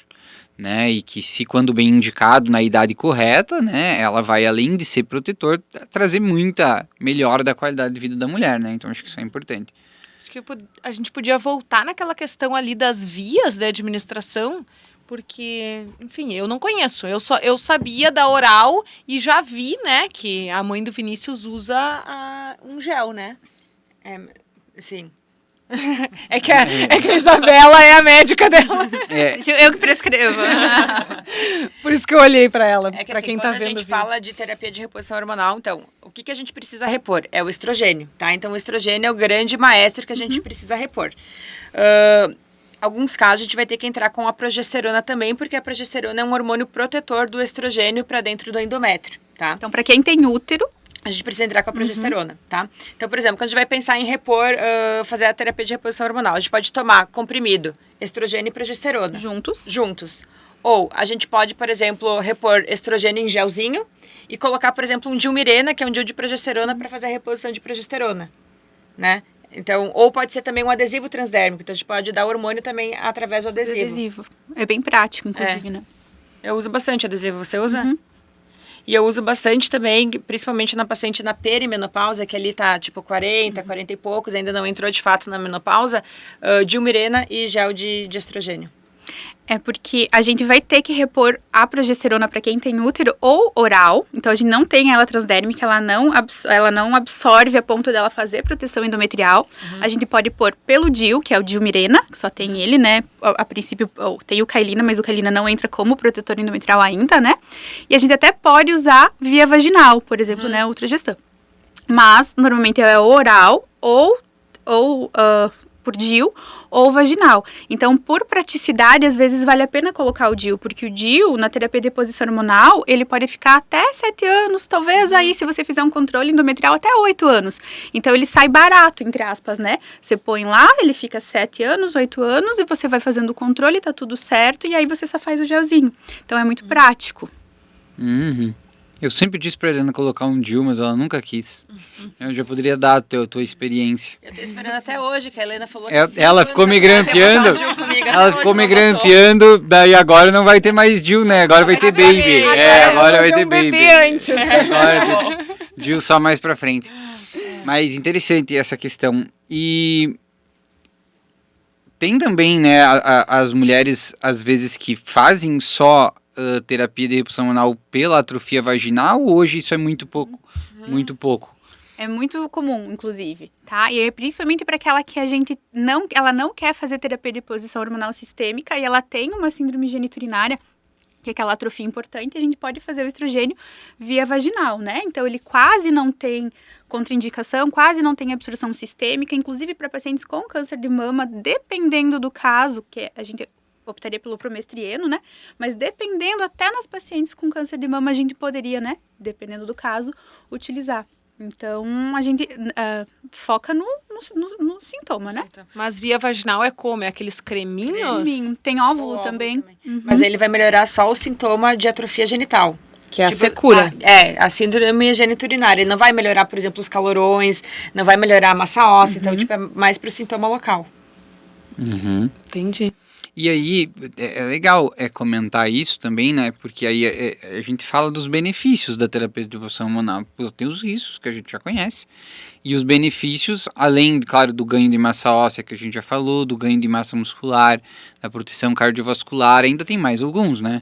né, e que se quando bem indicado na idade correta, né, ela vai, além de ser protetor, trazer muita melhora da qualidade de vida da mulher, né, então acho que isso é importante. Acho que a gente podia voltar naquela questão ali das vias de administração, porque, enfim, eu não conheço. Eu sabia da oral e já vi, né, que a mãe do Vinícius usa um gel, né? Sim. É que a Isabela é a médica dela. Eu que prescrevo. Por isso que eu olhei para ela, É que para assim, quem quando tá a vendo gente o vídeo. fala de terapia de reposição hormonal, então, o que a gente precisa repor? É o estrogênio, tá? Então, o estrogênio é o grande maestro que a gente precisa repor. Alguns casos a gente vai ter que entrar com a progesterona também, porque a progesterona é um hormônio protetor do estrogênio para dentro do endométrio, tá? Então, para quem tem útero, a gente precisa entrar com a progesterona, tá? Então, por exemplo, quando a gente vai pensar em repor, fazer a terapia de reposição hormonal, a gente pode tomar comprimido, estrogênio e progesterona. Juntos. Ou a gente pode, por exemplo, repor estrogênio em gelzinho e colocar, por exemplo, um diumirena, que é um DIU de progesterona, para fazer a reposição de progesterona, né? Então, ou pode ser também um adesivo transdérmico. Então, a gente pode dar hormônio também através do adesivo. É bem prático, inclusive, né? Eu uso bastante adesivo. Você usa? E eu uso bastante também, principalmente na paciente na perimenopausa, que ali tá tipo 40 e poucos, ainda não entrou de fato na menopausa, diumirena e gel de estrogênio. É porque a gente vai ter que repor a progesterona para quem tem útero ou oral. Então, a gente não tem ela transdérmica, ela não absorve a ponto dela fazer proteção endometrial. A gente pode pôr pelo DIU, que é o DIU Mirena, que só tem ele, né? A princípio, tem o Cailina, mas o Cailina não entra como protetor endometrial ainda, né? E a gente até pode usar via vaginal, por exemplo, né? Ultragestão. Mas, normalmente, é oral ou por DIU ou vaginal. Então, por praticidade, às vezes vale a pena colocar o DIU, porque o DIU, na terapia de reposição hormonal, ele pode ficar até 7 anos, talvez aí, se você fizer um controle endometrial, até 8 anos. Então, ele sai barato, entre aspas, né? Você põe lá, ele fica 7 anos, 8 anos, e você vai fazendo o controle, tá tudo certo, e aí você só faz o gelzinho. Então, é muito prático. Eu sempre disse pra Helena colocar um DIU, mas ela nunca quis. Eu já poderia dar a tua experiência. Eu tô esperando até hoje, que a Helena falou Ela ficou me grampeando. Ela ficou me grampeando, daí agora não vai ter mais DIU, né? Agora vai ter baby. Agora vai ter baby. Antes. Agora DIU só mais pra frente. Mas interessante essa questão. E tem também, né, as mulheres, às vezes, que fazem só terapia de reposição hormonal pela atrofia vaginal, ou hoje isso é muito pouco? Muito pouco. É muito comum, inclusive, tá? E é principalmente para aquela que ela não quer fazer terapia de reposição hormonal sistêmica e ela tem uma síndrome geniturinária, que é aquela atrofia importante, a gente pode fazer o estrogênio via vaginal, né? Então, ele quase não tem contraindicação, quase não tem absorção sistêmica, inclusive para pacientes com câncer de mama, dependendo do caso, que a gente optaria pelo promestrieno, né? Mas dependendo, até nas pacientes com câncer de mama, a gente poderia, né? Dependendo do caso, utilizar. Então, a gente foca no sintoma, né? Mas via vaginal é como? É aqueles creminhos? Sim, tem óvulo também. Mas ele vai melhorar só o sintoma de atrofia genital. Que é a secura. A síndrome geniturinária. Ele não vai melhorar, por exemplo, os calorões, não vai melhorar a massa óssea. Então, é mais pro sintoma local. Entendi. E aí, é legal comentar isso também, né? Porque aí a gente fala dos benefícios da terapia de reposição hormonal. Tem os riscos, que a gente já conhece. E os benefícios, além, claro, do ganho de massa óssea, que a gente já falou, do ganho de massa muscular, da proteção cardiovascular, ainda tem mais alguns, né?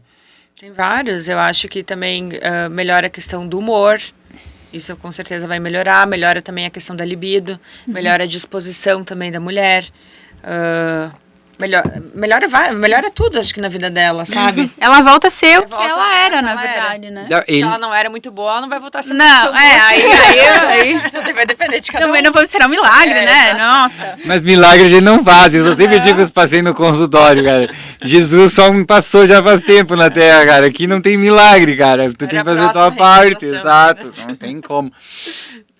Tem vários. Eu acho que também melhora a questão do humor. Isso com certeza vai melhorar. Melhora também a questão da libido. Melhora a disposição também da mulher. Melhora tudo, acho que na vida dela, sabe? Ela volta a ser o que ela era, na verdade, né? Se ela não era muito boa, ela não vai voltar a ser não, aí vai depender de cada também um. não vamos ser um milagre, né? Nossa. Mas milagre a gente não faz. Eu sempre digo os pacientes no consultório, cara. Jesus só me passou já faz tempo na Terra, cara. Aqui não tem milagre, cara. Tu tem que fazer a tua parte, exato. Não tem como.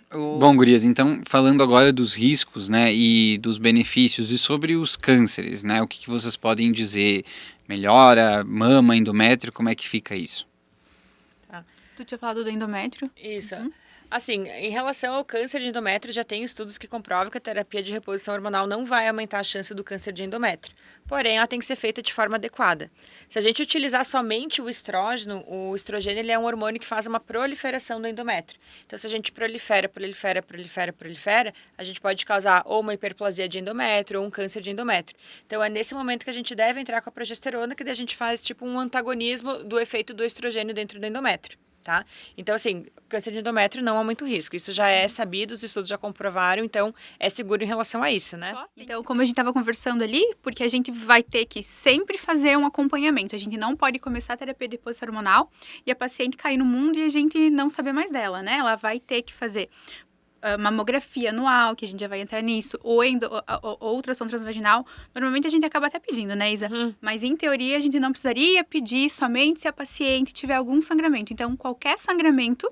Bom, gurias, então, falando agora dos riscos, né, e dos benefícios e sobre os cânceres, né, o que vocês podem dizer? Melhora, mama, endométrio, como é que fica isso? Tu tinha falado do endométrio? Isso. Assim, em relação ao câncer de endométrio, já tem estudos que comprovam que a terapia de reposição hormonal não vai aumentar a chance do câncer de endométrio. Porém, ela tem que ser feita de forma adequada. Se a gente utilizar somente o estrogênio ele é um hormônio que faz uma proliferação do endométrio. Então, se a gente prolifera, a gente pode causar ou uma hiperplasia de endométrio ou um câncer de endométrio. Então, é nesse momento que a gente deve entrar com a progesterona, que daí a gente faz tipo um antagonismo do efeito do estrogênio dentro do endométrio. Tá? Então, assim, câncer de endométrio não há muito risco. Isso já é sabido, os estudos já comprovaram, então é seguro em relação a isso, né? Então, como a gente estava conversando ali, porque a gente vai ter que sempre fazer um acompanhamento. A gente não pode começar a terapia de reposição hormonal e a paciente cair no mundo e a gente não saber mais dela, né? Ela vai ter que fazer mamografia anual, que a gente já vai entrar nisso, ou ultrassom transvaginal. Normalmente a gente acaba até pedindo, né, Isa? Mas em teoria a gente não precisaria pedir somente se a paciente tiver algum sangramento. Então, qualquer sangramento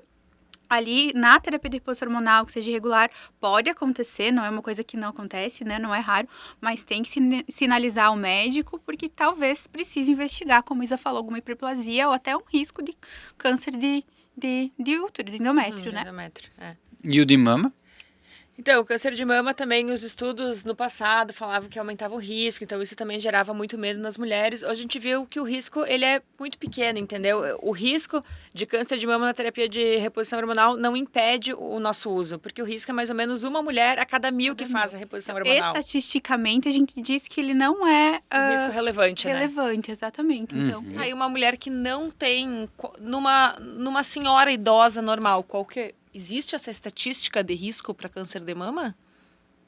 ali na terapia de reposição hormonal, que seja irregular, pode acontecer, não é uma coisa que não acontece, né? Não é raro, mas tem que sinalizar ao médico, porque talvez precise investigar, como a Isa falou, alguma hiperplasia ou até um risco de câncer de útero, de endométrio, né? Endométrio, E o de mama? Então, o câncer de mama também, os estudos no passado falavam que aumentava o risco, então isso também gerava muito medo nas mulheres. Hoje a gente viu que o risco, ele é muito pequeno, entendeu? O risco de câncer de mama na terapia de reposição hormonal não impede o nosso uso, porque o risco é mais ou menos uma mulher a cada 1000 que faz a reposição hormonal. Estatisticamente, a gente diz que ele não é Um risco relevante, né? relevante, exatamente. Então, Aí uma mulher que não tem, numa senhora idosa normal, existe essa estatística de risco para câncer de mama?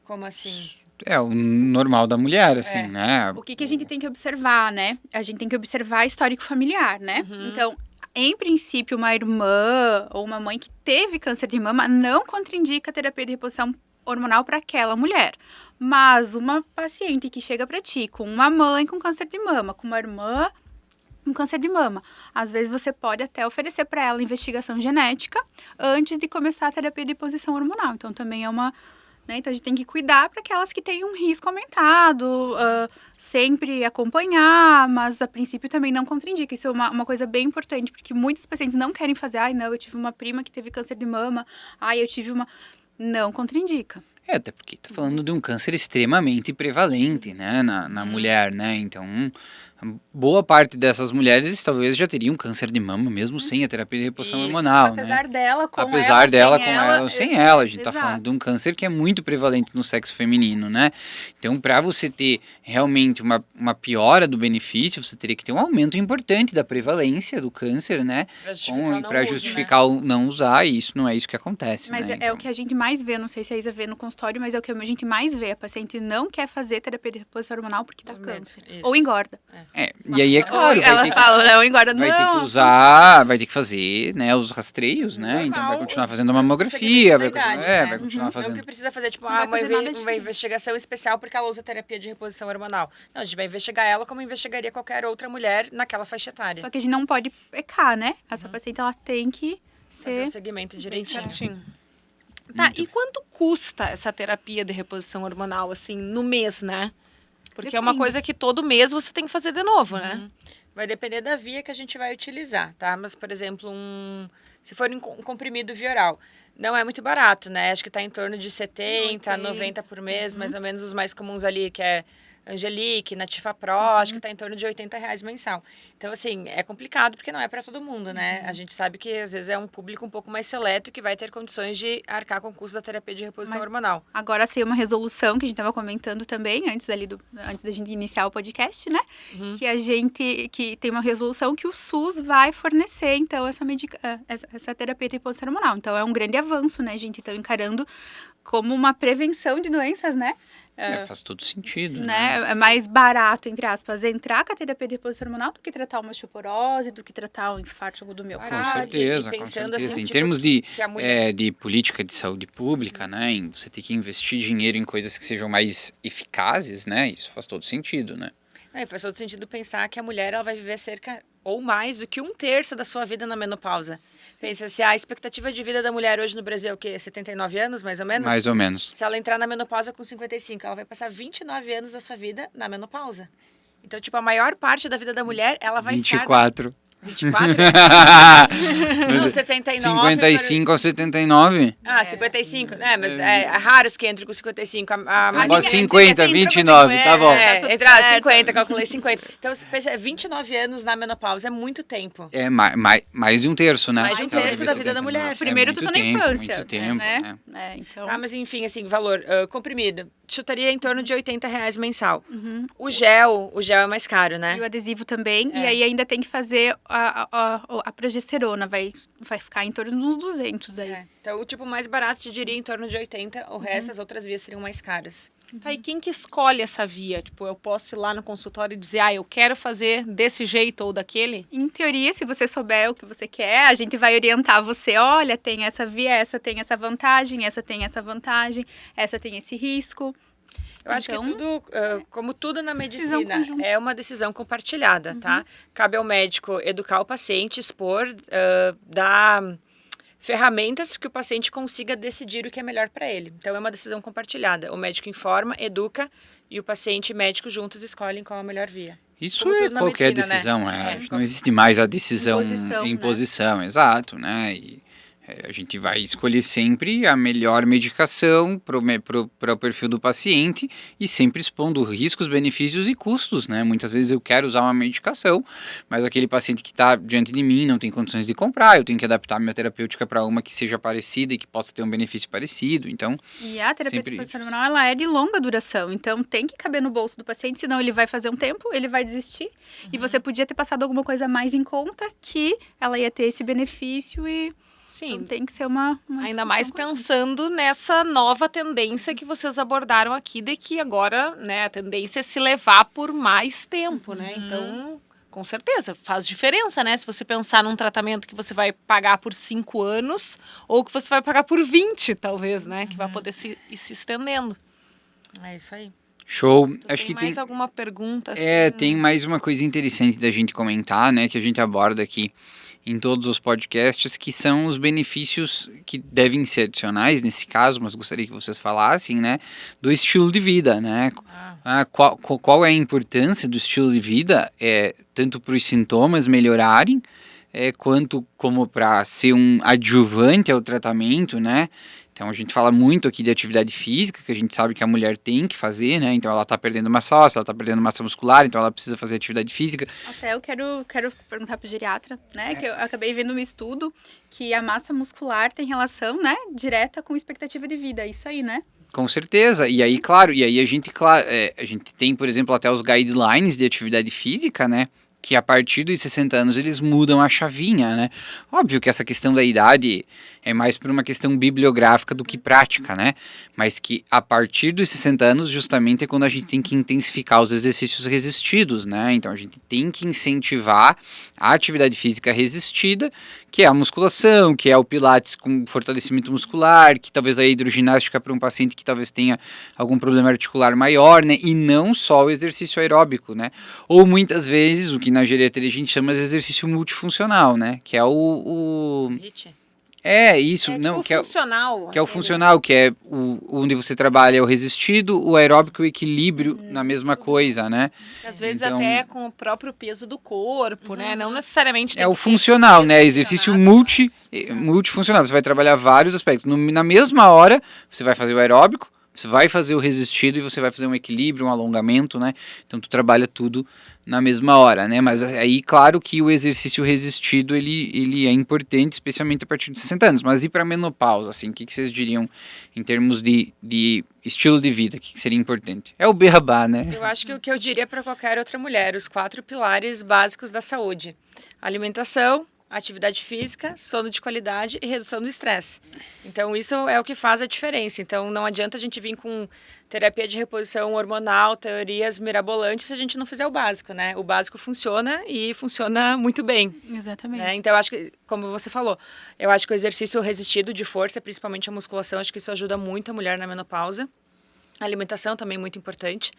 Como assim? É o normal da mulher, assim, né? o que a gente tem que observar, né? A gente tem que observar histórico familiar, né? Então, em princípio, uma irmã ou uma mãe que teve câncer de mama não contraindica a terapia de reposição hormonal para aquela mulher. Mas uma paciente que chega para ti com uma mãe com câncer de mama, com uma irmã com câncer de mama, às vezes você pode até oferecer para ela investigação genética antes de começar a terapia de reposição hormonal. Então, também é uma... Né? Então, a gente tem que cuidar para aquelas que têm um risco aumentado, sempre acompanhar, mas a princípio também não contraindica. Isso é uma coisa bem importante, porque muitos pacientes não querem fazer, ai, não, eu tive uma prima que teve câncer de mama, ai, eu tive uma... Não contraindica. Até porque tá falando de um câncer extremamente prevalente, né, na mulher, né? Então, boa parte dessas mulheres talvez já teriam câncer de mama, mesmo sem a terapia de reposição hormonal, né? Apesar dela, com Apesar dela, com ela ou sem ela. A gente tá exato. falando de um câncer que é muito prevalente no sexo feminino, né? Então, para você ter realmente uma piora do benefício, você teria que ter um aumento importante da prevalência do câncer, né? Para justificar o não usar, e isso não é isso que acontece, Mas né? é o que a gente mais vê, não sei se a Isa vê no consultório, mas é o que a gente mais vê. A paciente não quer fazer terapia de reposição hormonal porque tá câncer. Isso. Ou engorda. E aí é claro, Elas falam, não, engorda vai ter que não. usar, vai ter que fazer, né, os rastreios, né? Normal, Então vai continuar fazendo a segmento mamografia, da idade, né? vai continuar Não fazendo. que precisa fazer, tipo, Não vai fazer nada uma diferente. investigação especial porque ela usa terapia de reposição hormonal. Não, a gente vai investigar ela como investigaria qualquer outra mulher naquela faixa etária. Só que a gente não pode pecar, né? Essa paciente, ela tem que Fazer ser... o segmento direitinho. Certinho. Tá, e quanto custa essa terapia de reposição hormonal, assim, no mês, né? Porque é uma Depende. coisa que todo mês você tem que fazer de novo, né? Vai depender da via que a gente vai utilizar, tá? Mas, por exemplo, se for um comprimido via oral, não é muito barato, né? Acho que está em torno de 70, 90 por mês, mais ou menos os mais comuns ali, que é Angelique, Nativa Pro, acho que está em torno de R$80 mensal. Então, assim, é complicado porque não é para todo mundo, né? A gente sabe que, às vezes, é um público um pouco mais seleto que vai ter condições de arcar com o custo da terapia de reposição hormonal. Agora, assim, uma resolução que a gente estava comentando também, antes da gente iniciar o podcast, né? Que tem uma resolução que o SUS vai fornecer, então, essa terapia de reposição hormonal. Então, é um grande avanço, né, gente? Então, encarando como uma prevenção de doenças, né? Faz todo sentido, É mais barato, entre aspas, entrar com a terapia de reposição hormonal do que tratar uma osteoporose, do que tratar um infarto agudo do Com miocárdio. certeza, e com pensando certeza. assim, Em tipo, termos que a mulher... de política de saúde pública, né, em você ter que investir dinheiro em coisas que sejam mais eficazes, né, isso faz todo sentido, né. Faz todo sentido pensar que a mulher ela vai viver cerca ou mais do que 1/3 da sua vida na menopausa. Pensa se a expectativa de vida da mulher hoje no Brasil é o quê? 79 anos, mais ou menos? Mais ou menos. Se ela entrar na menopausa com 55, ela vai passar 29 anos da sua vida na menopausa. Então, tipo, a maior parte da vida da mulher, ela vai 24. estar... 24? Não, 79. 55 ou 79? 55, né? Mas é raros que entram com 55. Agora 50, 29, tá bom. Entrar 50, calculei 50. Então, você pensa, 29 anos na menopausa é muito tempo. É mais de 1/3, né? Mais de 1/3 da vida da mulher. Primeiro, muito tu tá na tempo, infância, muito tempo, né? né? Então... Mas enfim, assim, valor comprimido. Chutaria em torno de R$80 mensal. O gel é mais caro, né? E o adesivo também. E aí ainda tem que fazer a progesterona. Vai ficar em torno de uns 200 aí. Então, o tipo mais barato, te diria, em torno de 80. O resto, as outras vias seriam mais caras. Tá, e quem que escolhe essa via? Tipo, eu posso ir lá no consultório e dizer, eu quero fazer desse jeito ou daquele? Em teoria, se você souber o que você quer, a gente vai orientar você. Olha, tem essa via, essa tem essa vantagem, essa tem essa vantagem, essa tem esse risco. Eu acho que tudo, como tudo na medicina, conjunta. é uma decisão compartilhada, tá? Cabe ao médico educar o paciente, expor, dar ferramentas que o paciente consiga decidir o que é melhor para ele. Então, é uma decisão compartilhada. O médico informa, educa e o paciente e médico juntos escolhem qual é a melhor via. Isso Como é tudo na qualquer medicina, né? decisão, não existe mais a decisão Imposição, imposição, exato, né? E A gente vai escolher sempre a melhor medicação para o perfil do paciente e sempre expondo riscos, benefícios e custos, né? Muitas vezes eu quero usar uma medicação, mas aquele paciente que está diante de mim não tem condições de comprar, eu tenho que adaptar a minha terapêutica para uma que seja parecida e que possa ter um benefício parecido, então... E a terapia sempre... ocupacional, ela é de longa duração, então tem que caber no bolso do paciente, senão ele vai fazer um tempo, ele vai desistir, e você podia ter passado alguma coisa mais em conta que ela ia ter esse benefício e... Sim. Então tem que ser uma ainda mais pensando nessa nova tendência que vocês abordaram aqui, de que agora, né, a tendência é se levar por mais tempo, né? Então, com certeza, faz diferença, né? Se você pensar num tratamento que você vai pagar por 5 anos ou que você vai pagar por 20, talvez, né? Que vai poder ir se estendendo. É isso aí. Show. Acho que tem mais alguma pergunta? Assim? Tem mais uma coisa interessante da gente comentar, né, que a gente aborda aqui em todos os podcasts, que são os benefícios que devem ser adicionais, nesse caso, mas gostaria que vocês falassem, né, do estilo de vida, né? Qual é a importância do estilo de vida, tanto para os sintomas melhorarem, quanto como para ser um adjuvante ao tratamento, né? Então a gente fala muito aqui de atividade física, que a gente sabe que a mulher tem que fazer, né? Então ela está perdendo massa óssea, ela está perdendo massa muscular, então ela precisa fazer atividade física. Até eu quero perguntar para o geriatra, né? Que eu acabei vendo um estudo que a massa muscular tem relação, né, direta com expectativa de vida. Isso aí, né? Com certeza. E aí, claro, a gente tem, por exemplo, até os guidelines de atividade física, né? Que a partir dos 60 anos eles mudam a chavinha, né? Óbvio que essa questão da idade é mais por uma questão bibliográfica do que prática, né? Mas que a partir dos 60 anos justamente é quando a gente tem que intensificar os exercícios resistidos, né? Então a gente tem que incentivar a atividade física resistida, que é a musculação, que é o pilates com fortalecimento muscular, que talvez a hidroginástica para um paciente que talvez tenha algum problema articular maior, né? E não só o exercício aeróbico, né? Ou muitas vezes, o que na geriatria a gente chama de exercício multifuncional, né? Que é o... HIIT? Isso, não, tipo funcional. Que é o funcional, que é onde você trabalha o resistido, o aeróbico e o equilíbrio na mesma coisa, né? Às vezes então, até com o próprio peso do corpo, né? Não necessariamente tem o que funcional, né? Exercício multifuncional. Você vai trabalhar vários aspectos. Na mesma hora, você vai fazer o aeróbico, você vai fazer o resistido e você vai fazer um equilíbrio, um alongamento, né? Então tu trabalha tudo na mesma hora, né? Mas aí, claro que o exercício resistido, ele é importante, especialmente a partir de 60 anos. Mas e para a menopausa, assim, o que vocês diriam em termos de estilo de vida? O que seria importante? É o beabá, né? Eu acho que o que eu diria para qualquer outra mulher, os 4 pilares básicos da saúde: alimentação, atividade física, sono de qualidade e redução do estresse. Então, isso é o que faz a diferença. Então, não adianta a gente vir com terapia de reposição hormonal, teorias mirabolantes, se a gente não fizer o básico, né? O básico funciona e funciona muito bem. Exatamente. Né? Então, eu acho que, como você falou, eu acho que o exercício resistido de força, principalmente a musculação, acho que isso ajuda muito a mulher na menopausa. A alimentação também é muito importante,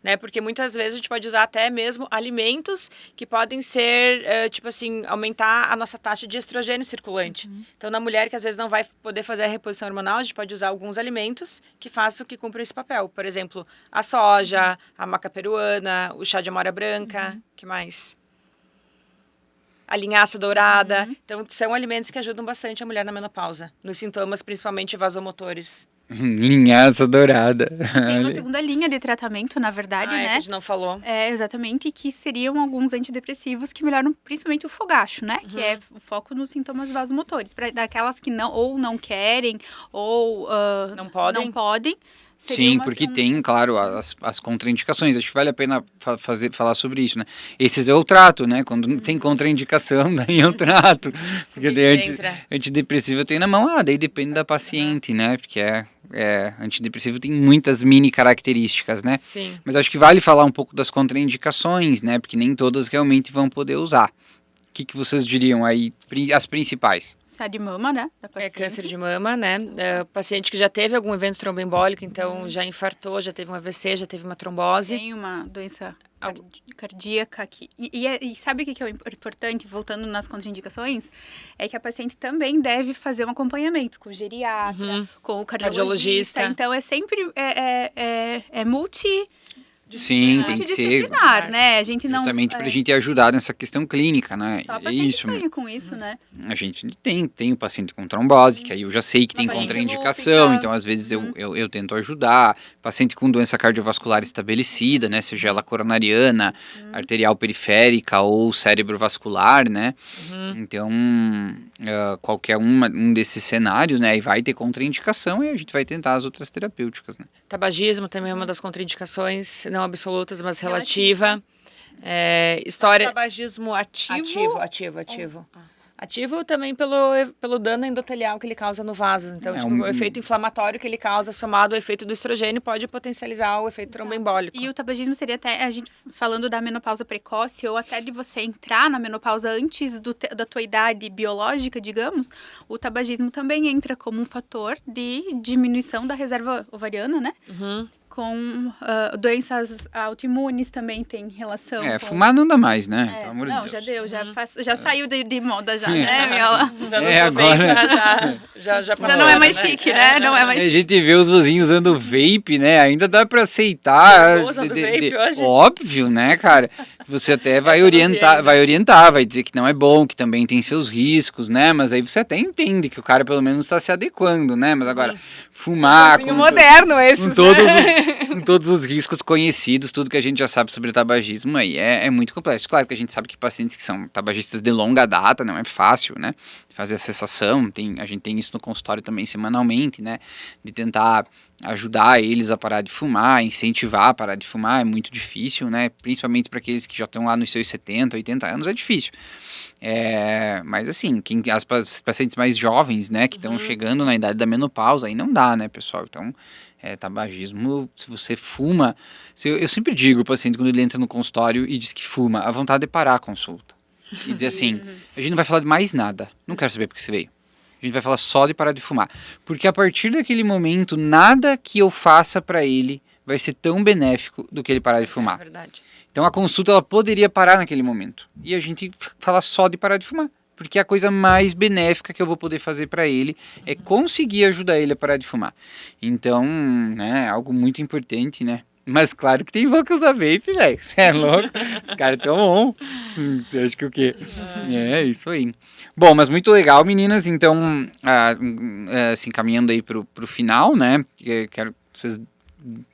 né? Porque muitas vezes a gente pode usar até mesmo alimentos que podem ser, tipo assim, aumentar a nossa taxa de estrogênio circulante. Então, na mulher que às vezes não vai poder fazer a reposição hormonal, a gente pode usar alguns alimentos que façam que cumpram esse papel. Por exemplo, a soja, a maca peruana, o chá de amora branca, que mais? A linhaça dourada. Então, são alimentos que ajudam bastante a mulher na menopausa, nos sintomas principalmente vasomotores. Linhaça dourada. Tem uma segunda linha de tratamento, na verdade, né? Que a gente não falou. Exatamente, que seriam alguns antidepressivos que melhoram principalmente o fogacho, né? Que é o foco nos sintomas vasomotores. Para daquelas que não querem ou não podem. Sim, porque tem, claro, as contraindicações. Acho que vale a pena falar sobre isso, né? Esses eu trato, né? Quando tem contraindicação, daí eu trato. Porque daí antidepressivo eu tenho na mão, daí depende da paciente, né? Porque antidepressivo tem muitas mini características, né? Sim. Mas acho que vale falar um pouco das contraindicações, né? Porque nem todas realmente vão poder usar. O que vocês diriam aí, as principais? De mama, né? Da paciente. Câncer de mama, né? Paciente que já teve algum evento tromboembólico, então já infartou, já teve um AVC, já teve uma trombose. Tem uma doença cardíaca aqui. E sabe o que é importante, voltando nas contraindicações? É que a paciente também deve fazer um acompanhamento com o geriatra, com o cardiologista. Então, é sempre multi... Sim, tem que ser multidisciplinar, né? A gente não... justamente para a gente ajudar nessa questão clínica, né? Só É paciente isso. ganha com isso, né? A gente tem o paciente com trombose, que aí eu já sei que tem Paciente contraindicação, lúpica. então às vezes eu tento ajudar. Paciente com doença cardiovascular estabelecida, né? Seja ela coronariana, arterial periférica ou cerebrovascular, né? Então, qualquer um desses cenários, né? Aí vai ter contraindicação e a gente vai tentar as outras terapêuticas, né? Tabagismo também é uma das contraindicações, não absolutas, mas relativa. História... Tabagismo ativo? Ativo. Ativo também pelo dano endotelial que ele causa no vaso. Então, o efeito inflamatório que ele causa, somado ao efeito do estrogênio, pode potencializar o efeito tromboembólico. E o tabagismo seria até, a gente falando da menopausa precoce, ou até de você entrar na menopausa antes da tua idade biológica, digamos, o tabagismo também entra como um fator de diminuição da reserva ovariana, né? Com doenças autoimunes também tem relação. com... Fumar não dá mais, né? Pelo amor de Deus. Já deu, já saiu de moda já, né, Miola? Agora... Já passou, Já não é mais chique, né? Não é mais A gente vê os vozinhos usando vape, né? Ainda dá pra aceitar. Usando vape hoje? Óbvio, né, cara? Você até vai vai dizer que não é bom, que também tem seus riscos, né? Mas aí você até entende que o cara pelo menos está se adequando, né? Mas agora, fumar... moderno esses, com todos os riscos conhecidos, tudo que a gente já sabe sobre tabagismo aí é muito complexo. Claro que a gente sabe que pacientes que são tabagistas de longa data não é fácil, né? Fazer a cessação, a gente tem isso no consultório também semanalmente, né? De tentar ajudar eles a parar de fumar, incentivar a parar de fumar, é muito difícil, né? Principalmente para aqueles que já estão lá nos seus 70, 80 anos, é difícil. Mas assim, as pacientes mais jovens, né, que estão chegando na idade da menopausa, aí não dá, né, pessoal? Então, tabagismo, se você fuma... Eu sempre digo ao paciente, quando ele entra no consultório e diz que fuma, a vontade é parar a consulta. E dizer assim, a gente não vai falar de mais nada, não quero saber porque você veio. A gente vai falar só de parar de fumar. Porque a partir daquele momento, nada que eu faça para ele vai ser tão benéfico do que ele parar de fumar. É verdade. Então a consulta ela poderia parar naquele momento. E a gente falar só de parar de fumar. Porque a coisa mais benéfica que eu vou poder fazer para ele é conseguir ajudar ele a parar de fumar. Então, né, algo muito importante, né? Mas claro que tem vão que usa vape, velho. Você é louco? Os caras tão on. Você acha que o quê? Isso aí. Bom, mas muito legal, meninas. Então, se encaminhando aí pro final, né? Quero que vocês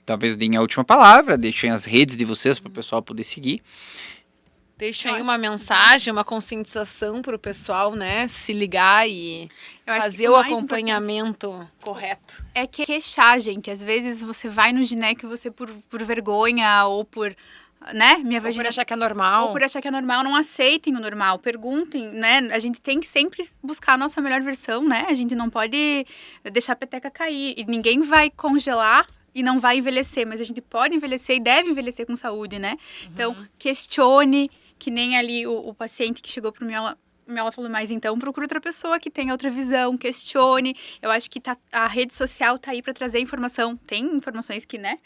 talvez deem a última palavra, deixem as redes de vocês para o pessoal poder seguir. Deixa aí uma mensagem, uma conscientização para o pessoal, né? Se ligar e fazer o acompanhamento correto. É queixar, gente. Às vezes você vai no gineco e você, por vergonha ou por... né? Minha vagina... Ou por achar que é normal. Ou por achar que é normal, não aceitem o normal, perguntem, né? A gente tem que sempre buscar a nossa melhor versão, né? A gente não pode deixar a peteca cair. E ninguém vai congelar e não vai envelhecer, mas a gente pode envelhecer e deve envelhecer com saúde, né? Então, questione, que nem ali o paciente que chegou para mim, ela falou, mas então procura outra pessoa que tenha outra visão, questione. Eu acho que a rede social tá aí para trazer informação. Tem informações que, né,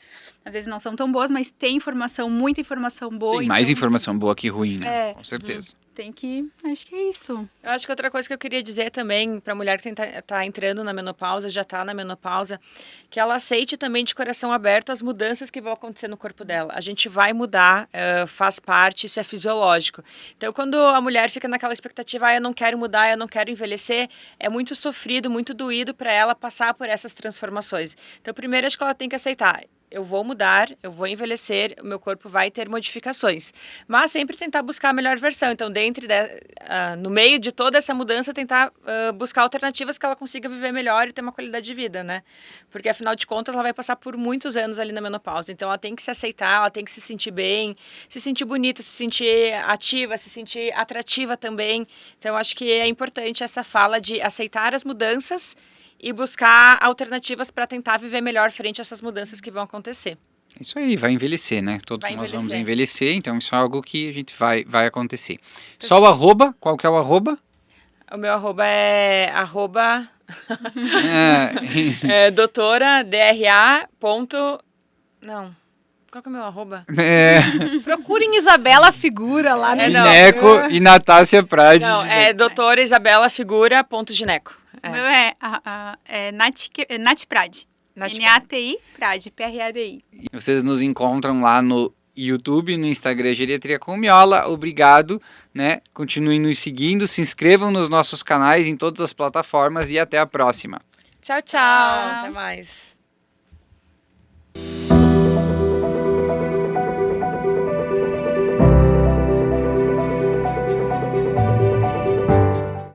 às vezes não são tão boas, mas tem informação, muita informação boa. Tem mais informação boa que ruim, né? Com certeza. Tem que... Acho que é isso. Eu acho que outra coisa que eu queria dizer também para a mulher que tá entrando na menopausa, já está na menopausa, que ela aceite também de coração aberto as mudanças que vão acontecer no corpo dela. A gente vai mudar, faz parte, isso é fisiológico. Então, quando a mulher fica naquela expectativa, eu não quero mudar, eu não quero envelhecer, é muito sofrido, muito doído para ela passar por essas transformações. Então, primeiro, acho que ela tem que aceitar. Eu vou mudar, eu vou envelhecer, o meu corpo vai ter modificações. Mas sempre tentar buscar a melhor versão. Então, no meio de toda essa mudança, tentar buscar alternativas que ela consiga viver melhor e ter uma qualidade de vida, né? Porque, afinal de contas, ela vai passar por muitos anos ali na menopausa. Então, ela tem que se aceitar, ela tem que se sentir bem, se sentir bonita, se sentir ativa, se sentir atrativa também. Então, eu acho que é importante essa fala de aceitar as mudanças e buscar alternativas para tentar viver melhor frente a essas mudanças que vão acontecer. Isso aí, vai envelhecer, né? Todos nós vamos envelhecer, então isso é algo que a gente vai acontecer. Só o arroba, qual que é o arroba? O meu arroba é doutora DRA. Não. Qual que é o meu arroba? Procurem Isabela Figura lá no Gineco e Natácia Prade. Não, é doutora Isabela Figura.gineco. O meu é Nath Prade. NATI, PRAD, PRADI. Vocês nos encontram lá no YouTube, no Instagram Geriatria com Miola. Obrigado, né? Continuem nos seguindo, se inscrevam nos nossos canais em todas as plataformas e até a próxima. Tchau, tchau. Até mais.